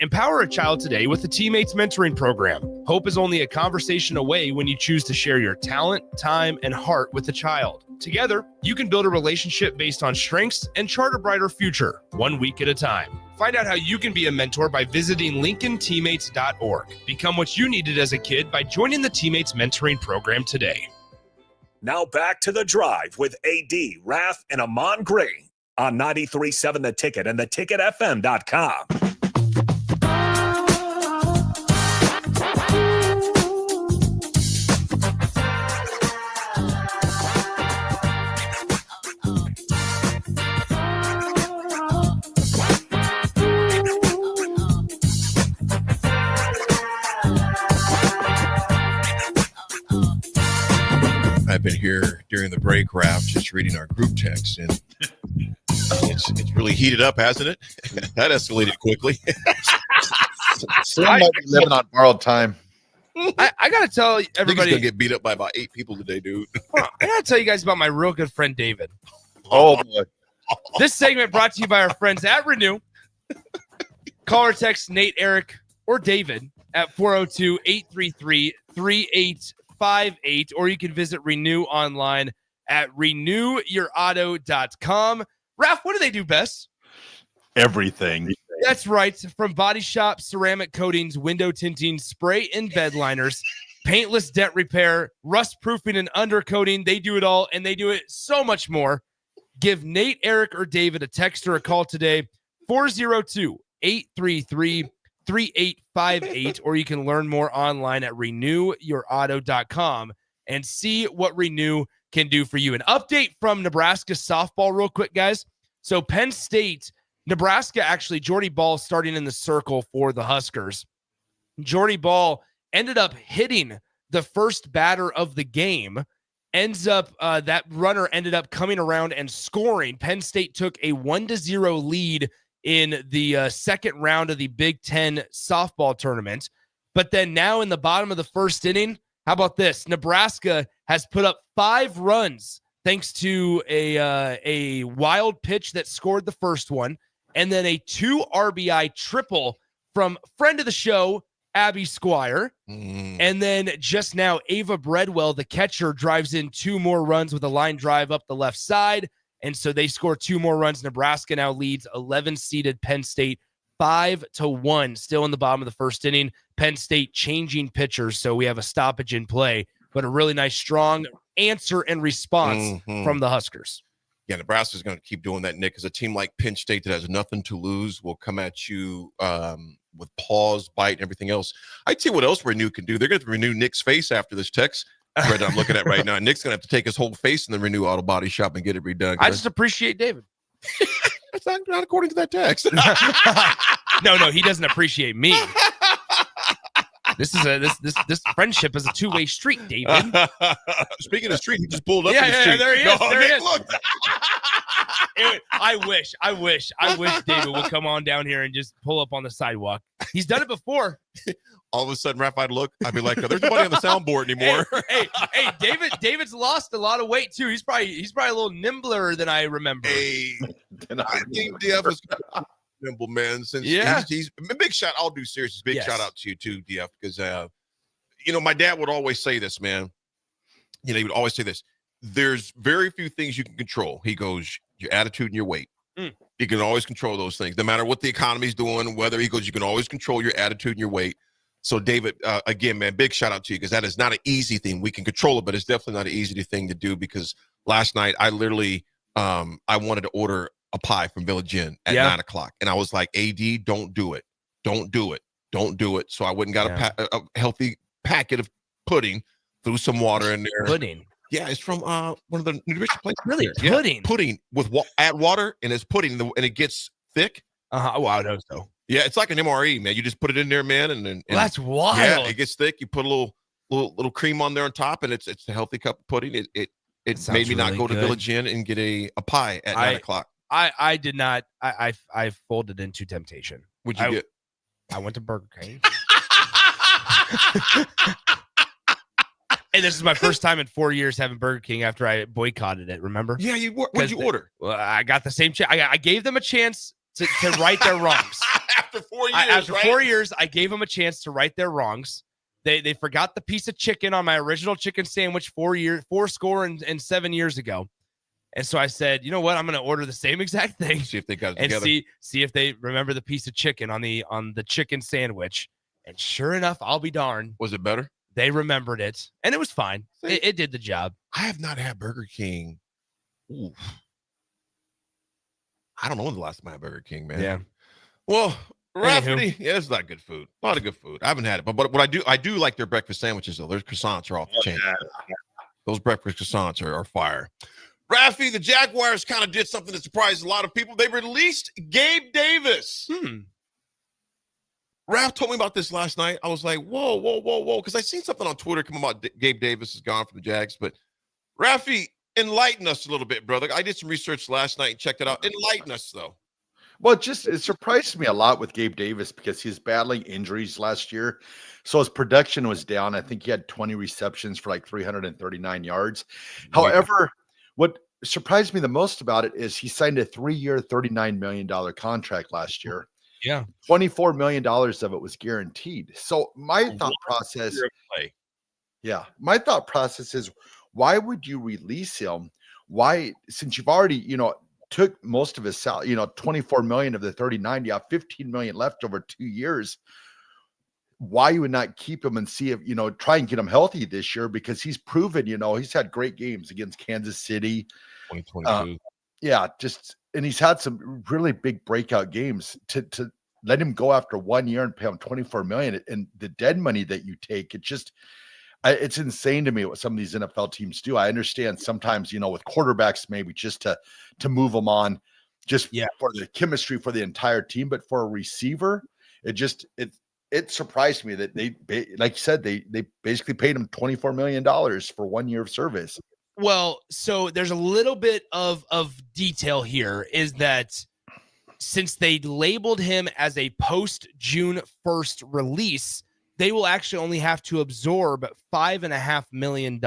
Empower a child today with the Teammates Mentoring Program. Hope is only a conversation away when you choose to share your talent, time, and heart with the child. Together, you can build a relationship based on strengths and chart a brighter future, 1 week at a time. Find out how you can be a mentor by visiting LincolnTeammates.org. Become what you needed as a kid by joining the Teammates Mentoring Program today. Now back to The Drive with AD, Raff, and Amon Green on 93.7 The Ticket and theticketfm.com. I've been here during the break, Raff, just reading our group text, and it's really heated up, hasn't it? That escalated quickly. Someone might be living on borrowed time. I got to tell everybody. He's going to get beat up by about 8 people today, dude. I got to tell you guys about my real good friend, David. Oh, boy. This segment brought to you by our friends at Renew. Call or text Nate, Eric, or David at 402-833-3858, or you can visit Renew online at renewyourauto.com. Raff, what do they do best? Everything. That's right. From body shop, ceramic coatings, window tinting, spray and bed liners, paintless dent repair, rust proofing and undercoating. They do it all, and they do it so much more. Give Nate, Eric, or David a text or a call today, 402-833-3858, or you can learn more online at renewyourauto.com and see what Renew can do for you. An update from Nebraska softball real quick, guys. So Penn State, Nebraska, actually, Jordy Ball starting in the circle for the Huskers. Jordy Ball ended up hitting the first batter of the game, that runner ended up coming around and scoring. Penn State took a 1-0 lead in the second round of the Big Ten softball tournament. But then now in the bottom of the first inning, how about this? Nebraska has put up 5 runs thanks to a wild pitch that scored the first one, and then a 2 RBI triple from friend of the show, Abby Squire. And then just now, Ava Breadwell, the catcher, drives in 2 more runs with a line drive up the left side. And so they score 2 more runs. Nebraska now leads 11-seeded Penn State 5-1, still in the bottom of the first inning. Penn State changing pitchers, so we have a stoppage in play, but a really nice, strong answer and response from the Huskers. Yeah, Nebraska's going to keep doing that, Nick, because a team like Penn State that has nothing to lose will come at you with paws, bite, and everything else. I'd see what else Renew can do. They're going to renew Nick's face after this text thread I'm looking at right now. Nick's going to have to take his whole face in the Renew Auto Body Shop and get it redone. I just appreciate David. That's not according to that text. No, he doesn't appreciate me. This friendship is a two-way street, David. Speaking of street, he just pulled up. Yeah, in the street. there he is. There he is. Look. I wish David would come on down here and just pull up on the sidewalk. He's done it before. All of a sudden, Raff, I'd be like, there's nobody on the soundboard anymore. Hey, David's lost a lot of weight too. He's probably a little nimbler than I remember. I think DF is nimble, man. Since he's a big shout. I'll do serious. Big shout out to you too, DF, because my dad would always say this, man. He would always say this. There's very few things you can control. He goes, your attitude and your weight. You can always control those things. No matter what the economy's doing, whether he goes, you can always control your attitude and your weight. So, David, again, man, big shout out to you, because that is not an easy thing. We can control it, but it's definitely not an easy thing to do, because last night I literally I wanted to order a pie from Village Inn at 9 o'clock. And I was like, AD, don't do it. Don't do it. Don't do it. So I went and got a healthy packet of pudding, threw some water in there. Pudding? Yeah, it's from one of the nutrition places. Really? Pudding? Pudding with add water, and it's pudding, and it gets thick. Oh, I know so. Yeah, it's like an MRE, man. You just put it in there, man, and that's wild. Yeah, it gets thick. You put a little cream on there on top, and it's a healthy cup of pudding. It made me not go to Village Inn and get a pie at 9 o'clock. I did not. I folded into temptation. What'd you get? I went to Burger King. And this is my first time in 4 years having Burger King after I boycotted it. Remember? Yeah, what'd you order? Well, I got the same. I gave them a chance to right their wrongs. After 4 years, 4 years, I gave them a chance to right their wrongs. They forgot the piece of chicken on my original chicken sandwich 4 score and 7 years ago. And so I said, you know what? I'm going to order the same exact thing. See if they got it and together. see if they remember the piece of chicken on the chicken sandwich. And sure enough, I'll be darned. Was it better? They remembered it, and it was fine. It did the job. I have not had Burger King. Ooh. I don't know when the last time I had Burger King, man. Yeah. Well, Rafferty, it's not good food. A lot of good food. I haven't had it, but what I do like their breakfast sandwiches, though. Their croissants are off the chain. Those breakfast croissants are fire. Raffy, the Jaguars kind of did something that surprised a lot of people. They released Gabe Davis. Raff told me about this last night. I was like, whoa. Because I seen something on Twitter come about Gabe Davis is gone from the Jags. But Raffy, enlighten us a little bit, brother. I did some research last night and checked it out. Enlighten us, though. Well, it surprised me a lot with Gabe Davis because he was battling injuries last year. So his production was down. I think he had 20 receptions for like 339 yards. However, what surprised me the most about it is he signed a 3-year, $39 million contract last year. Yeah. $24 million of it was guaranteed. So my thought process is, why would you release him? Why, since you've already, took most of his salary, 24 million of the 39, you have 15 million left over 2 years. Why you would not keep him and see if, try and get him healthy this year, because he's proven, he's had great games against Kansas City. 2022. And he's had some really big breakout games. To let him go after 1 year and pay him 24 million, and the dead money that you take, it's insane to me what some of these NFL teams do. I understand sometimes, with quarterbacks, maybe just to move them on for the chemistry for the entire team, but for a receiver, it surprised me that they, like you said, they basically paid him $24 million for 1 year of service. Well, so there's a little bit of detail here is that since they labeled him as a post June 1st release, they will actually only have to absorb $5.5 million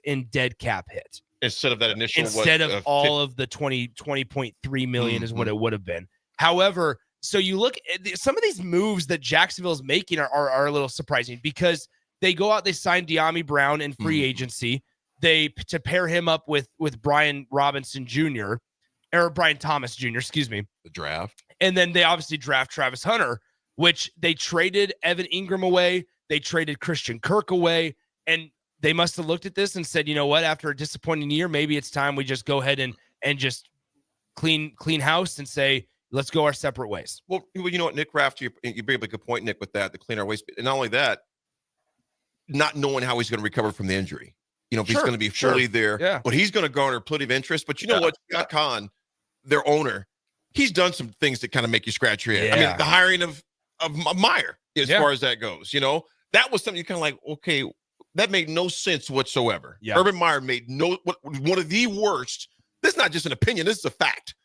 in dead cap hit. Instead of that initial, of all of the 20.3 million is what it would have been. However, so you look at some of these moves that Jacksonville is making are a little surprising because they go out, they sign De'Ami Brown in free agency. They to pair him up with Brian Robinson Jr. or Brian Thomas Jr., excuse me. The draft. And then they obviously draft Travis Hunter, which they traded Evan Ingram away. They traded Christian Kirk away. And they must have looked at this and said, you know what, after a disappointing year, maybe it's time we just go ahead and just clean house and say, let's go our separate ways. Well, you know what, Nick Raff, you bring up a good point, Nick, with that, to clean our ways. And not only that, not knowing how he's going to recover from the injury. You know, if he's going to be fully there, but he's going to garner plenty of interest. But you know what, Scott Kahn, their owner, he's done some things that kind of make you scratch your head. I mean, the hiring of Meyer, as far as that goes, you know, that was something you kind of like, okay, that made no sense whatsoever. Urban Meyer made one of the worst. This is not just an opinion. This is a fact.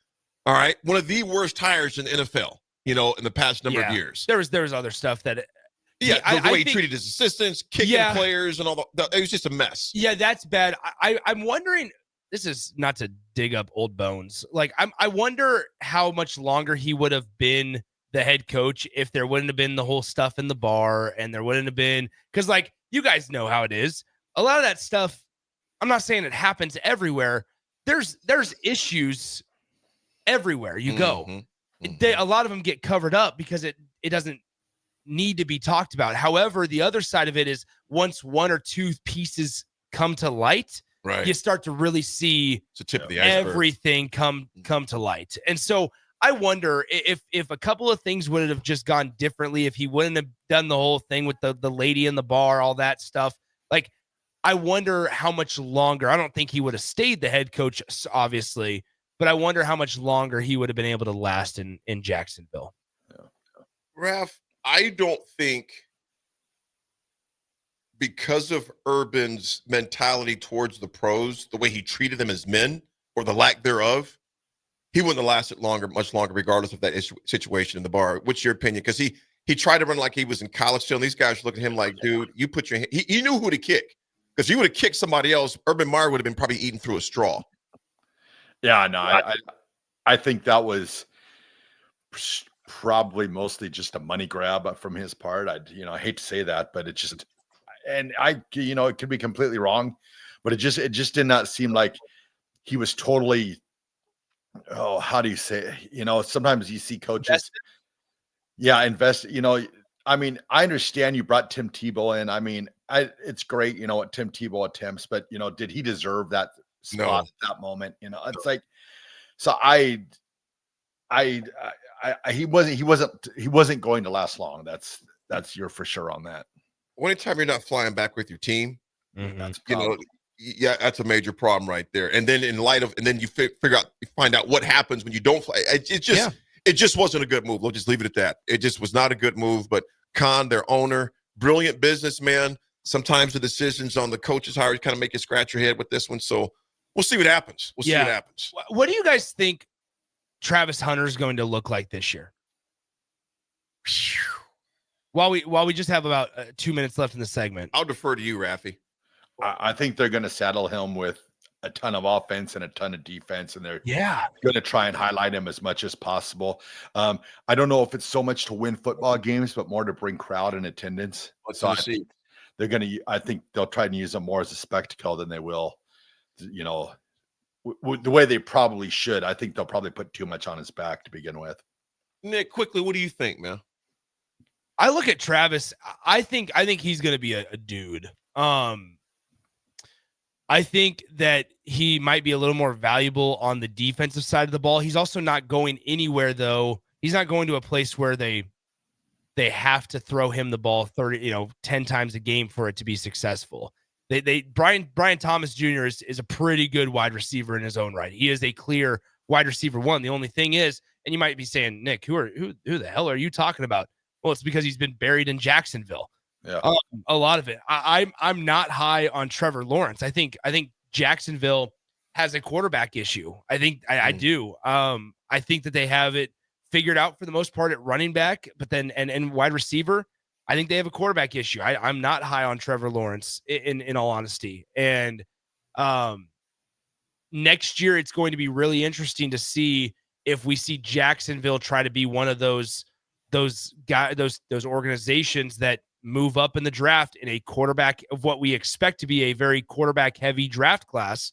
All right. One of the worst hires in the NFL, you know, in the past number of years. There was other stuff that the way he treated his assistants, kicking players and all that. It was just a mess. Yeah, that's bad. I'm wondering, this is not to dig up old bones. Like, I wonder how much longer he would have been the head coach if there wouldn't have been the whole stuff in the bar and there wouldn't have been, because like, you guys know how it is. A lot of that stuff, I'm not saying it happens everywhere. There's issues everywhere you go. A lot of them get covered up because it doesn't need to be talked about. However, the other side of it is once one or two pieces come to light, you start to really see it's the tip of the iceberg. Everything come to light. And so I wonder if a couple of things would have just gone differently, if he wouldn't have done the whole thing with the lady in the bar, all that stuff. Like, I wonder how much longer. I don't think he would have stayed the head coach, obviously, but I wonder how much longer he would have been able to last in Jacksonville. Raff, I don't think, because of Urban's mentality towards the pros, the way he treated them as men or the lack thereof, he wouldn't have lasted much longer, regardless of that situation in the bar. What's your opinion? Because he tried to run like he was in college still, and these guys look at him like, dude, you put your hand. He knew who to kick, because he would have kicked somebody else. Urban Meyer would have been probably eating through a straw. Yeah, no, I think that was probably mostly just a money grab from his part. I hate to say that, but it just, and it could be completely wrong, but it just did not seem like he was totally, how do you say it? Sometimes you see coaches, invest, I mean, I understand you brought Tim Tebow in. I mean, it's great, what Tim Tebow attempts, but did he deserve that spot at that moment? It's like, so he wasn't going to last long. That's you're for sure on that. Anytime you're not flying back with your team, that's that's a major problem right there. And then you find out what happens when you don't fly. It just wasn't a good move. We'll just leave it at that. It just was not a good move. But Khan, their owner, brilliant businessman. Sometimes the decisions on the coach's hire kind of make you scratch your head with this one. So we'll see what happens. See what happens. What do you guys think Travis Hunter is going to look like this year? While we just have about 2 minutes left in the segment, I'll defer to you, Raffy. I think they're going to saddle him with a ton of offense and a ton of defense, and they're going to try and highlight him as much as possible. I don't know if it's so much to win football games, but more to bring crowd and attendance. I think they'll try and use him more as a spectacle than they will, the way they probably should. I think they'll probably put too much on his back to begin with. Nick, quickly, what do you think, man? I look at Travis. I think he's going to be a dude. I think that he might be a little more valuable on the defensive side of the ball. He's also not going anywhere, though. He's not going to a place where they have to throw him the ball 10 times a game for it to be successful. Brian Thomas Jr. is a pretty good wide receiver in his own right. He is a clear wide receiver one. The only thing is, and you might be saying, Nick, who the hell are you talking about? Well, it's because he's been buried in Jacksonville. Yeah, a lot of it. I'm not high on Trevor Lawrence. I think Jacksonville has a quarterback issue. I think I do. I think that they have it figured out for the most part at running back, but then and wide receiver. I think they have a quarterback issue. I'm not high on Trevor Lawrence in all honesty. And next year it's going to be really interesting to see if we see Jacksonville try to be one of those organizations that move up in the draft in a quarterback of what we expect to be a very quarterback heavy draft class.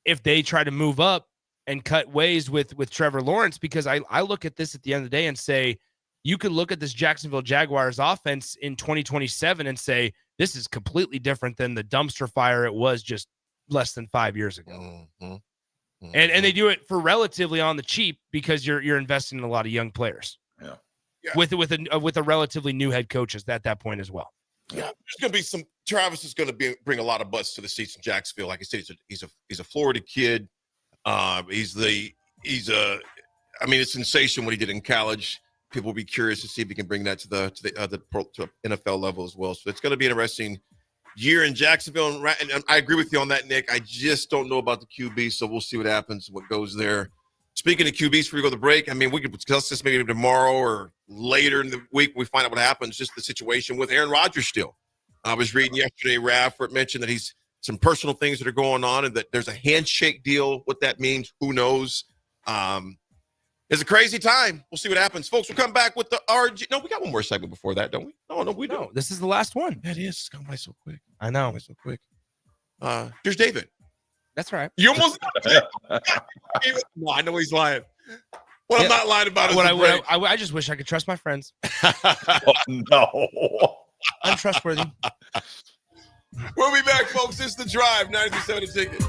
If they try to move up and cut ways with Trevor Lawrence, because I look at this at the end of the day and say, you could look at this Jacksonville Jaguars offense in 2027 and say, this is completely different than the dumpster fire it was just less than 5 years ago. Mm-hmm. Mm-hmm. And they do it for relatively on the cheap because you're investing in a lot of young players. Yeah. With a relatively new head coach at that point as well. Yeah, there's going to be some. Travis is going to bring a lot of butts to the seats in Jacksonville. Like I said, he's a Florida kid. It's sensation what he did in college. People will be curious to see if he can bring that to the NFL level as well. So it's going to be an interesting year in Jacksonville. And I agree with you on that, Nick. I just don't know about the QB, so we'll see what happens, what goes there. Speaking of QBs, before we go to the break, I mean, we could discuss this maybe tomorrow or later in the week. We find out what happens. Just the situation with Aaron Rodgers still. I was reading yesterday, Raff, where it mentioned that he's some personal things that are going on and that there's a handshake deal. What that means, who knows? It's a crazy time. We'll see what happens. Folks, we'll come back with the RG. No, we got one more segment before that, don't we? No, we don't. This is the last one. That is. It's gone by so quick. I know. So quick. Here's David. That's right. You almost. No, I know he's lying. I'm not lying about is I just wish I could trust my friends. Oh, no. Untrustworthy. We'll be back, folks. It's The Drive, 93.7 The Ticket.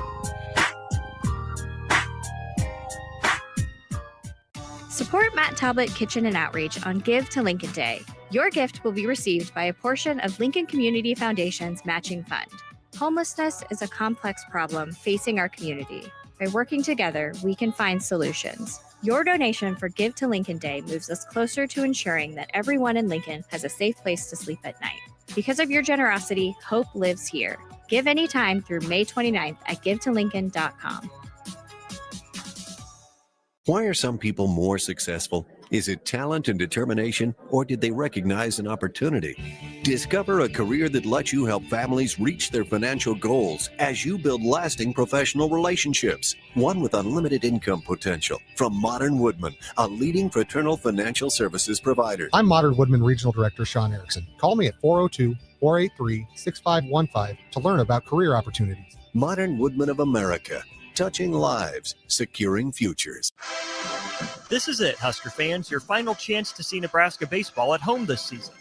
Support Matt Talbot Kitchen and Outreach on Give to Lincoln Day. Your gift will be received by a portion of Lincoln Community Foundation's matching fund. Homelessness is a complex problem facing our community. By working together, we can find solutions. Your donation for Give to Lincoln Day moves us closer to ensuring that everyone in Lincoln has a safe place to sleep at night. Because of your generosity, hope lives here. Give anytime through May 29th at givetolincoln.com. Why are some people more successful? Is it talent and determination, or did they recognize an opportunity? Discover a career that lets you help families reach their financial goals as you build lasting professional relationships, one with unlimited income potential. From Modern Woodman, a leading fraternal financial services provider. I'm Modern Woodman Regional Director Sean Erickson. Call me at 402-483-6515 to learn about career opportunities. Modern Woodman of America. Touching lives, securing futures. This is it, Husker fans, your final chance to see Nebraska baseball at home this season.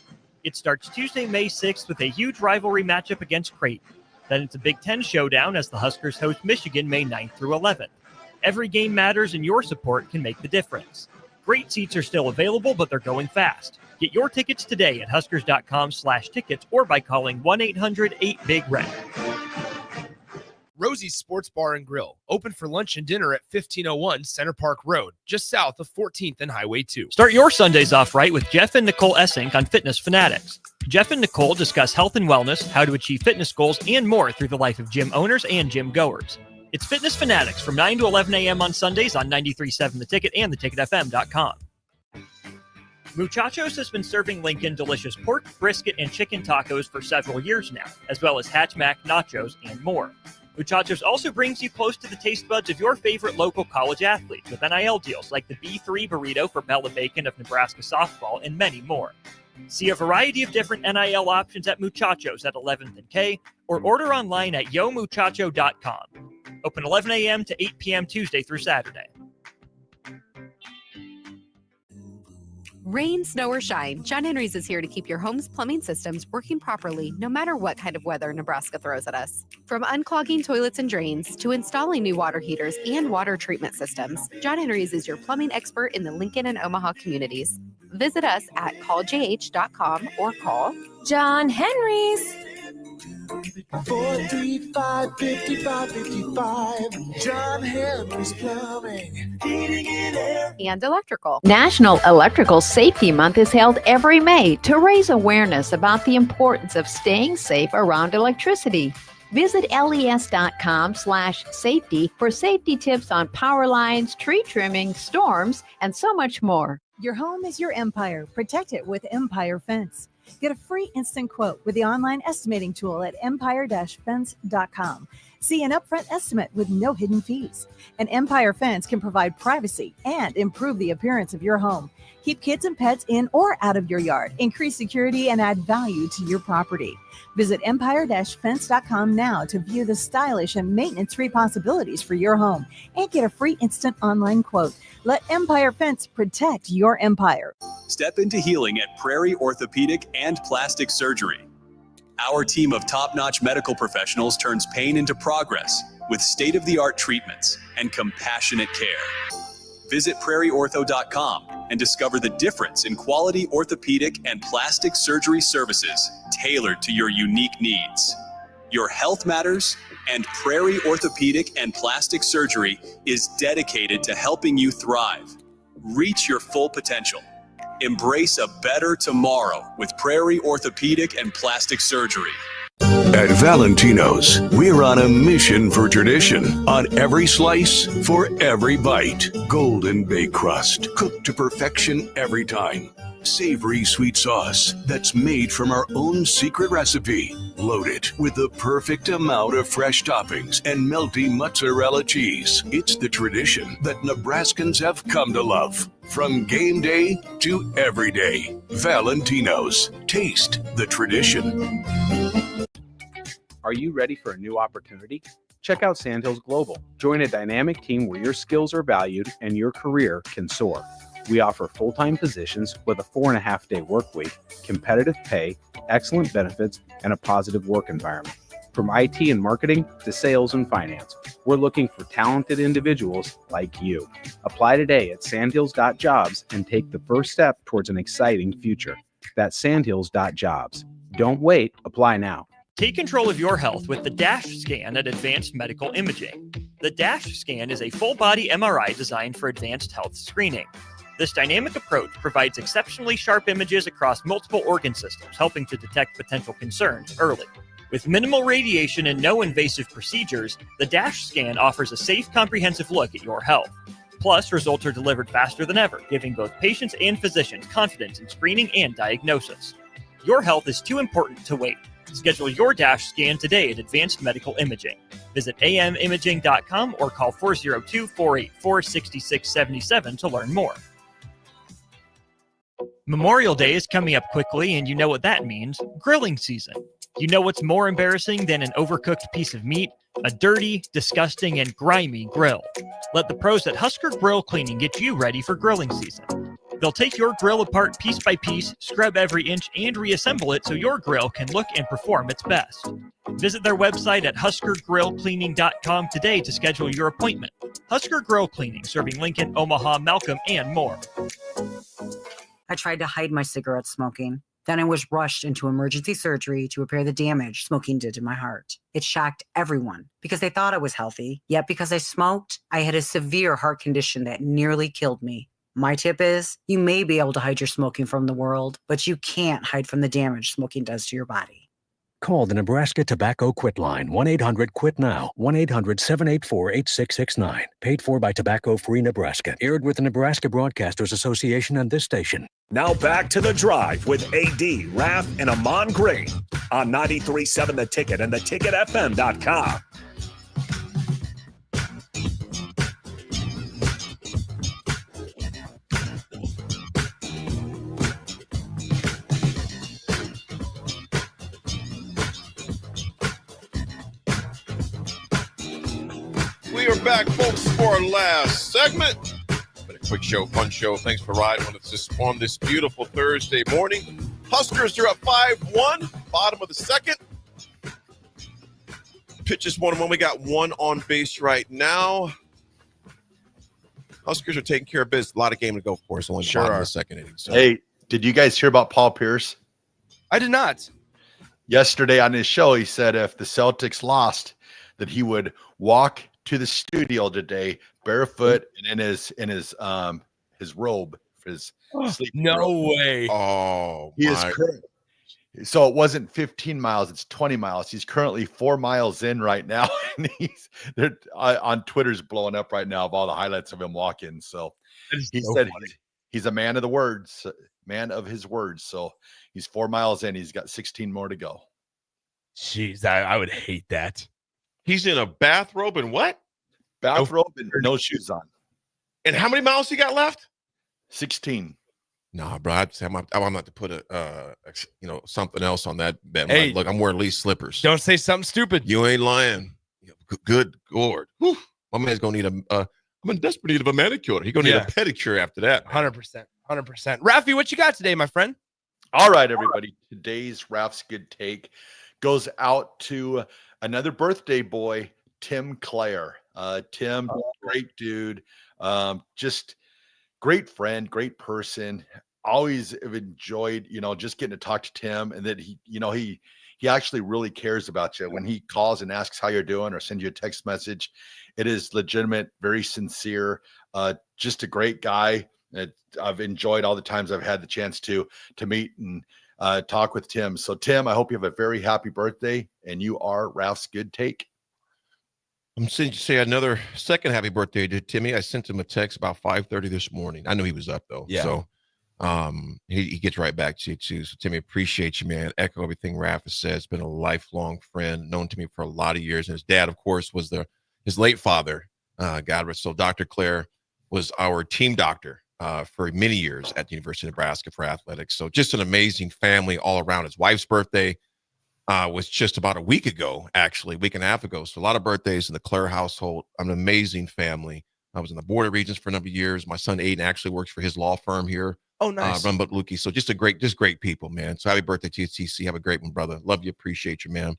It starts Tuesday, May 6th with a huge rivalry matchup against Creighton. Then it's a Big Ten showdown as the Huskers host Michigan May 9th through 11th. Every game matters and your support can make the difference. Great seats are still available, but they're going fast. Get your tickets today at huskers.com/tickets or by calling 1-800-8-BIG-RED. Rosie's Sports Bar and Grill, open for lunch and dinner at 1501 Center Park Road, just south of 14th and Highway 2. Start your Sundays off right with Jeff and Nicole Essink on Fitness Fanatics. Jeff and Nicole discuss health and wellness, how to achieve fitness goals, and more through the life of gym owners and gym goers. It's Fitness Fanatics from 9 to 11 a.m. on Sundays on 93.7 The Ticket and theticketfm.com. Muchachos has been serving Lincoln delicious pork, brisket, and chicken tacos for several years now, as well as Hatch Mac nachos and more. Muchachos also brings you close to the taste buds of your favorite local college athletes with NIL deals like the B3 burrito for Bella Bacon of Nebraska softball and many more. See a variety of different NIL options at Muchachos at 11th and K or order online at yomuchacho.com. Open 11 a.m. to 8 p.m. Tuesday through Saturday. Rain, snow, or shine, John Henry's is here to keep your home's plumbing systems working properly no matter what kind of weather Nebraska throws at us. From unclogging toilets and drains to installing new water heaters and water treatment systems, John Henry's is your plumbing expert in the Lincoln and Omaha communities. Visit us at calljh.com or call John Henry's. 435-5555. John Henry's Plumbing, Heating and Air. And electrical. National Electrical Safety Month is held every May to raise awareness about the importance of staying safe around electricity. Visit les.com/safety for safety tips on power lines, tree trimming, storms, and so much more. Your home is your empire. Protect it with Empire Fence. Get a free instant quote with the online estimating tool at empire-fence.com. See an upfront estimate with no hidden fees. An Empire Fence can provide privacy and improve the appearance of your home. Keep kids and pets in or out of your yard. Increase security and add value to your property. Visit empire-fence.com now to view the stylish and maintenance-free possibilities for your home and get a free instant online quote. Let Empire Fence protect your empire. Step into healing at Prairie Orthopedic and Plastic Surgery. Our team of top-notch medical professionals turns pain into progress with state-of-the-art treatments and compassionate care. Visit prairieortho.com and discover the difference in quality orthopedic and plastic surgery services tailored to your unique needs. Your health matters, and Prairie Orthopedic and Plastic Surgery is dedicated to helping you thrive. Reach your full potential. Embrace a better tomorrow with Prairie Orthopedic and Plastic Surgery. At Valentino's, we're on a mission for tradition. On every slice, for every bite. Golden baked crust, cooked to perfection every time. Savory sweet sauce that's made from our own secret recipe. Loaded with the perfect amount of fresh toppings and melty mozzarella cheese. It's the tradition that Nebraskans have come to love. From game day to every day. Valentino's. Taste the tradition. Are you ready for a new opportunity? Check out Sandhills Global. Join a dynamic team where your skills are valued and your career can soar. We offer full-time positions with a 4.5-day work week, competitive pay, excellent benefits, and a positive work environment. From IT and marketing to sales and finance, we're looking for talented individuals like you. Apply today at sandhills.jobs and take the first step towards an exciting future. That's sandhills.jobs. Don't wait. Apply now. Take control of your health with the DASH scan at Advanced Medical Imaging. The DASH scan is a full-body MRI designed for advanced health screening. This dynamic approach provides exceptionally sharp images across multiple organ systems, helping to detect potential concerns early. With minimal radiation and no invasive procedures, the DASH scan offers a safe, comprehensive look at your health. Plus, results are delivered faster than ever, giving both patients and physicians confidence in screening and diagnosis. Your health is too important to wait. Schedule your DASH scan today at Advanced Medical Imaging. Visit amimaging.com or call 402-484-6677 to learn more. Memorial Day is coming up quickly, and you know what that means. Grilling season. You know what's more embarrassing than an overcooked piece of meat? A dirty, disgusting, and grimy grill. Let the pros at Husker Grill Cleaning get you ready for grilling season. They'll take your grill apart piece by piece, scrub every inch, and reassemble it so your grill can look and perform its best. Visit their website at huskergrillcleaning.com today to schedule your appointment. Husker Grill Cleaning, serving Lincoln, Omaha, Malcolm, and more. I tried to hide my cigarette smoking. Then I was rushed into emergency surgery to repair the damage smoking did to my heart. It shocked everyone because they thought I was healthy. Yet because I smoked, I had a severe heart condition that nearly killed me. My tip is, you may be able to hide your smoking from the world, but you can't hide from the damage smoking does to your body. Call the Nebraska Tobacco Quit Line, 1-800-QUIT-NOW, 1-800-784-8669. Paid for by Tobacco Free Nebraska. Aired with the Nebraska Broadcasters Association and this station. Now back to The Drive with AD, Raff, and Amon Green on 93.7 The Ticket and theticketfm.com. We are back, folks, for our last segment. But a quick show, fun show. Thanks for riding with us on this beautiful Thursday morning. Huskers are up 5-1, bottom of the second. Pitches 1-1. We got one on base right now. Huskers are taking care of business. A lot of game to go for us. Only Sure bottom of are. the second inning. So. Hey, did you guys hear about Paul Pierce? I did not. Yesterday on his show, he said if the Celtics lost, that he would walk to the studio today barefoot and in his robe, his sleep. No robe. way. Oh, He is So it wasn't 15 miles, it's 20 miles. He's currently 4 miles in right now. And they're on Twitter's blowing up right now of all the highlights of him walking. So he said he's a man of the words, man of his words. So he's 4 miles in. He's got 16 more to go. Jeez, I would hate that. He's in a bathrobe and what? Bathrobe and no shoes on. And how many miles he got left? 16. No, bro. I'm not to put something else on that. Hey, look, I'm wearing at least slippers. Don't say something stupid. You ain't lying. Good Lord. Whew. My man's gonna need I'm in desperate need of a manicure. He's gonna need a pedicure after that. 100%. 100%. Raffy, what you got today, my friend? All right, everybody. Today's Raff's Good Take goes out to another birthday boy, Tim Clare. Tim, great dude. Just great friend, great person. Always have enjoyed, just getting to talk to Tim, and that he actually really cares about you. When he calls and asks how you're doing or sends you a text message, it is legitimate, very sincere. Just a great guy. I've enjoyed all the times I've had the chance to meet and talk with Tim. So Tim, I hope you have a very happy birthday, and you are Raff's Good Take. I'm saying to say another second happy birthday to Timmy. I sent him a text about 5:30 this morning. I knew he was up though. Yeah. So he gets right back to you too. So Timmy, appreciate you, man. Echo everything Raff has said. It's been a lifelong friend, known to me for a lot of years. And his dad, of course, was his late father, God rest. So Dr. Clare was our team doctor for many years at the University of Nebraska for athletics. So just an amazing family all around. His wife's birthday was just about a week and a half ago. So a lot of birthdays in the Clare household. I'm an amazing family. I was in the border regions for a number of years. My son Aiden actually works for his law firm here. Oh, nice. Run Lukey. So just great people, man. So happy birthday to you, TC. Have a great one, brother. Love you. Appreciate you, man.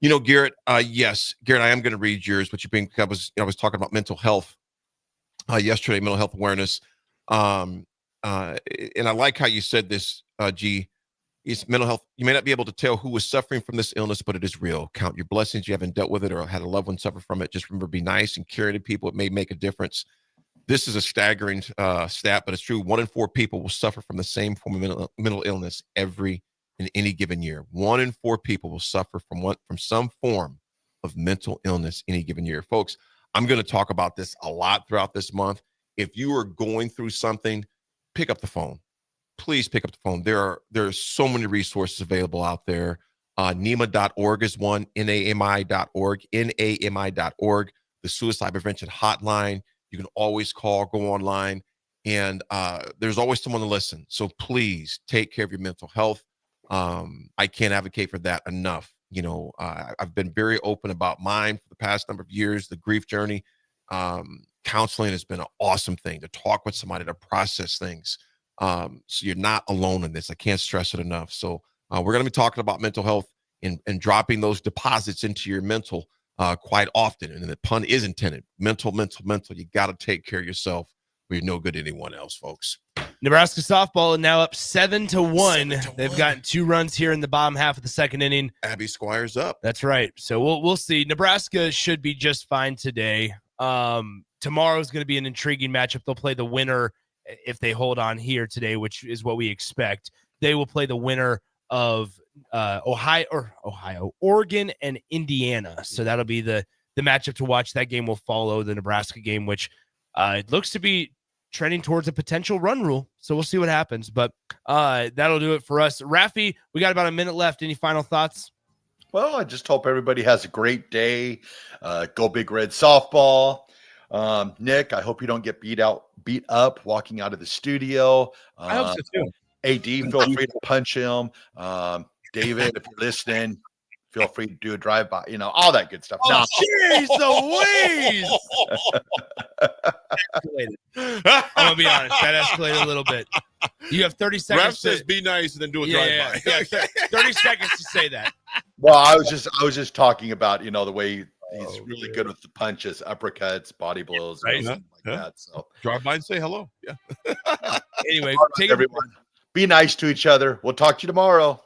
Garrett, yes, Garrett, I am going to read yours, but I was talking about mental health yesterday, mental health awareness. And I like how you said this, G. It's mental health. You may not be able to tell who is suffering from this illness, but it is real. Count your blessings. You haven't dealt with it or had a loved one suffer from it. Just remember, be nice and care to people. It may make a difference. This is a staggering stat, but it's true. 1 in 4 people will suffer from the same form of mental illness in any given year. 1 in 4 people will suffer from some form of mental illness any given year. Folks, I'm going to talk about this a lot throughout this month. If you are going through something, pick up the phone. Please pick up the phone. There are so many resources available out there. NAMI.org is one, NAMI.org, NAMI.org, the suicide prevention hotline. You can always call, go online, and there's always someone to listen. So please take care of your mental health. I can't advocate for that enough. I've been very open about mine for the past number of years, the grief journey. Counseling has been an awesome thing to talk with somebody to process things. So you're not alone in this. I can't stress it enough. So we're going to be talking about mental health and dropping those deposits into your mental quite often. And the pun is intended. Mental. You got to take care of yourself or you're no good to anyone else, folks. Nebraska softball is now up 7-1. They've gotten 2 runs here in the bottom half of the second inning. Abby Squires up. That's right. So we'll see. Nebraska should be just fine today. Tomorrow is going to be an intriguing matchup. They'll play the winner if they hold on here today, which is what we expect. They will play the winner of Oregon and Indiana. So that'll be the matchup to watch. That game will follow the Nebraska game, which it looks to be trending towards a potential run rule. So we'll see what happens. But that'll do it for us. Raffy, we got about a minute left. Any final thoughts? Well, I just hope everybody has a great day. Go Big Red softball. Nick, I hope you don't get beat up walking out of the studio. I hope so too. AD, feel free to punch him. David, if you're listening, feel free to do a drive-by, all that good stuff. Oh, jeez Louise! I'm going to be honest. That escalated a little bit. You have 30 seconds. Raff says be nice and then do a drive-by. Yeah, 30 seconds to say that. Well, I was just talking about, the way he's really good with the punches, uppercuts, body blows, right? Like that. So drive by and say hello. Yeah. Anyway, everyone. Be nice to each other. We'll talk to you tomorrow.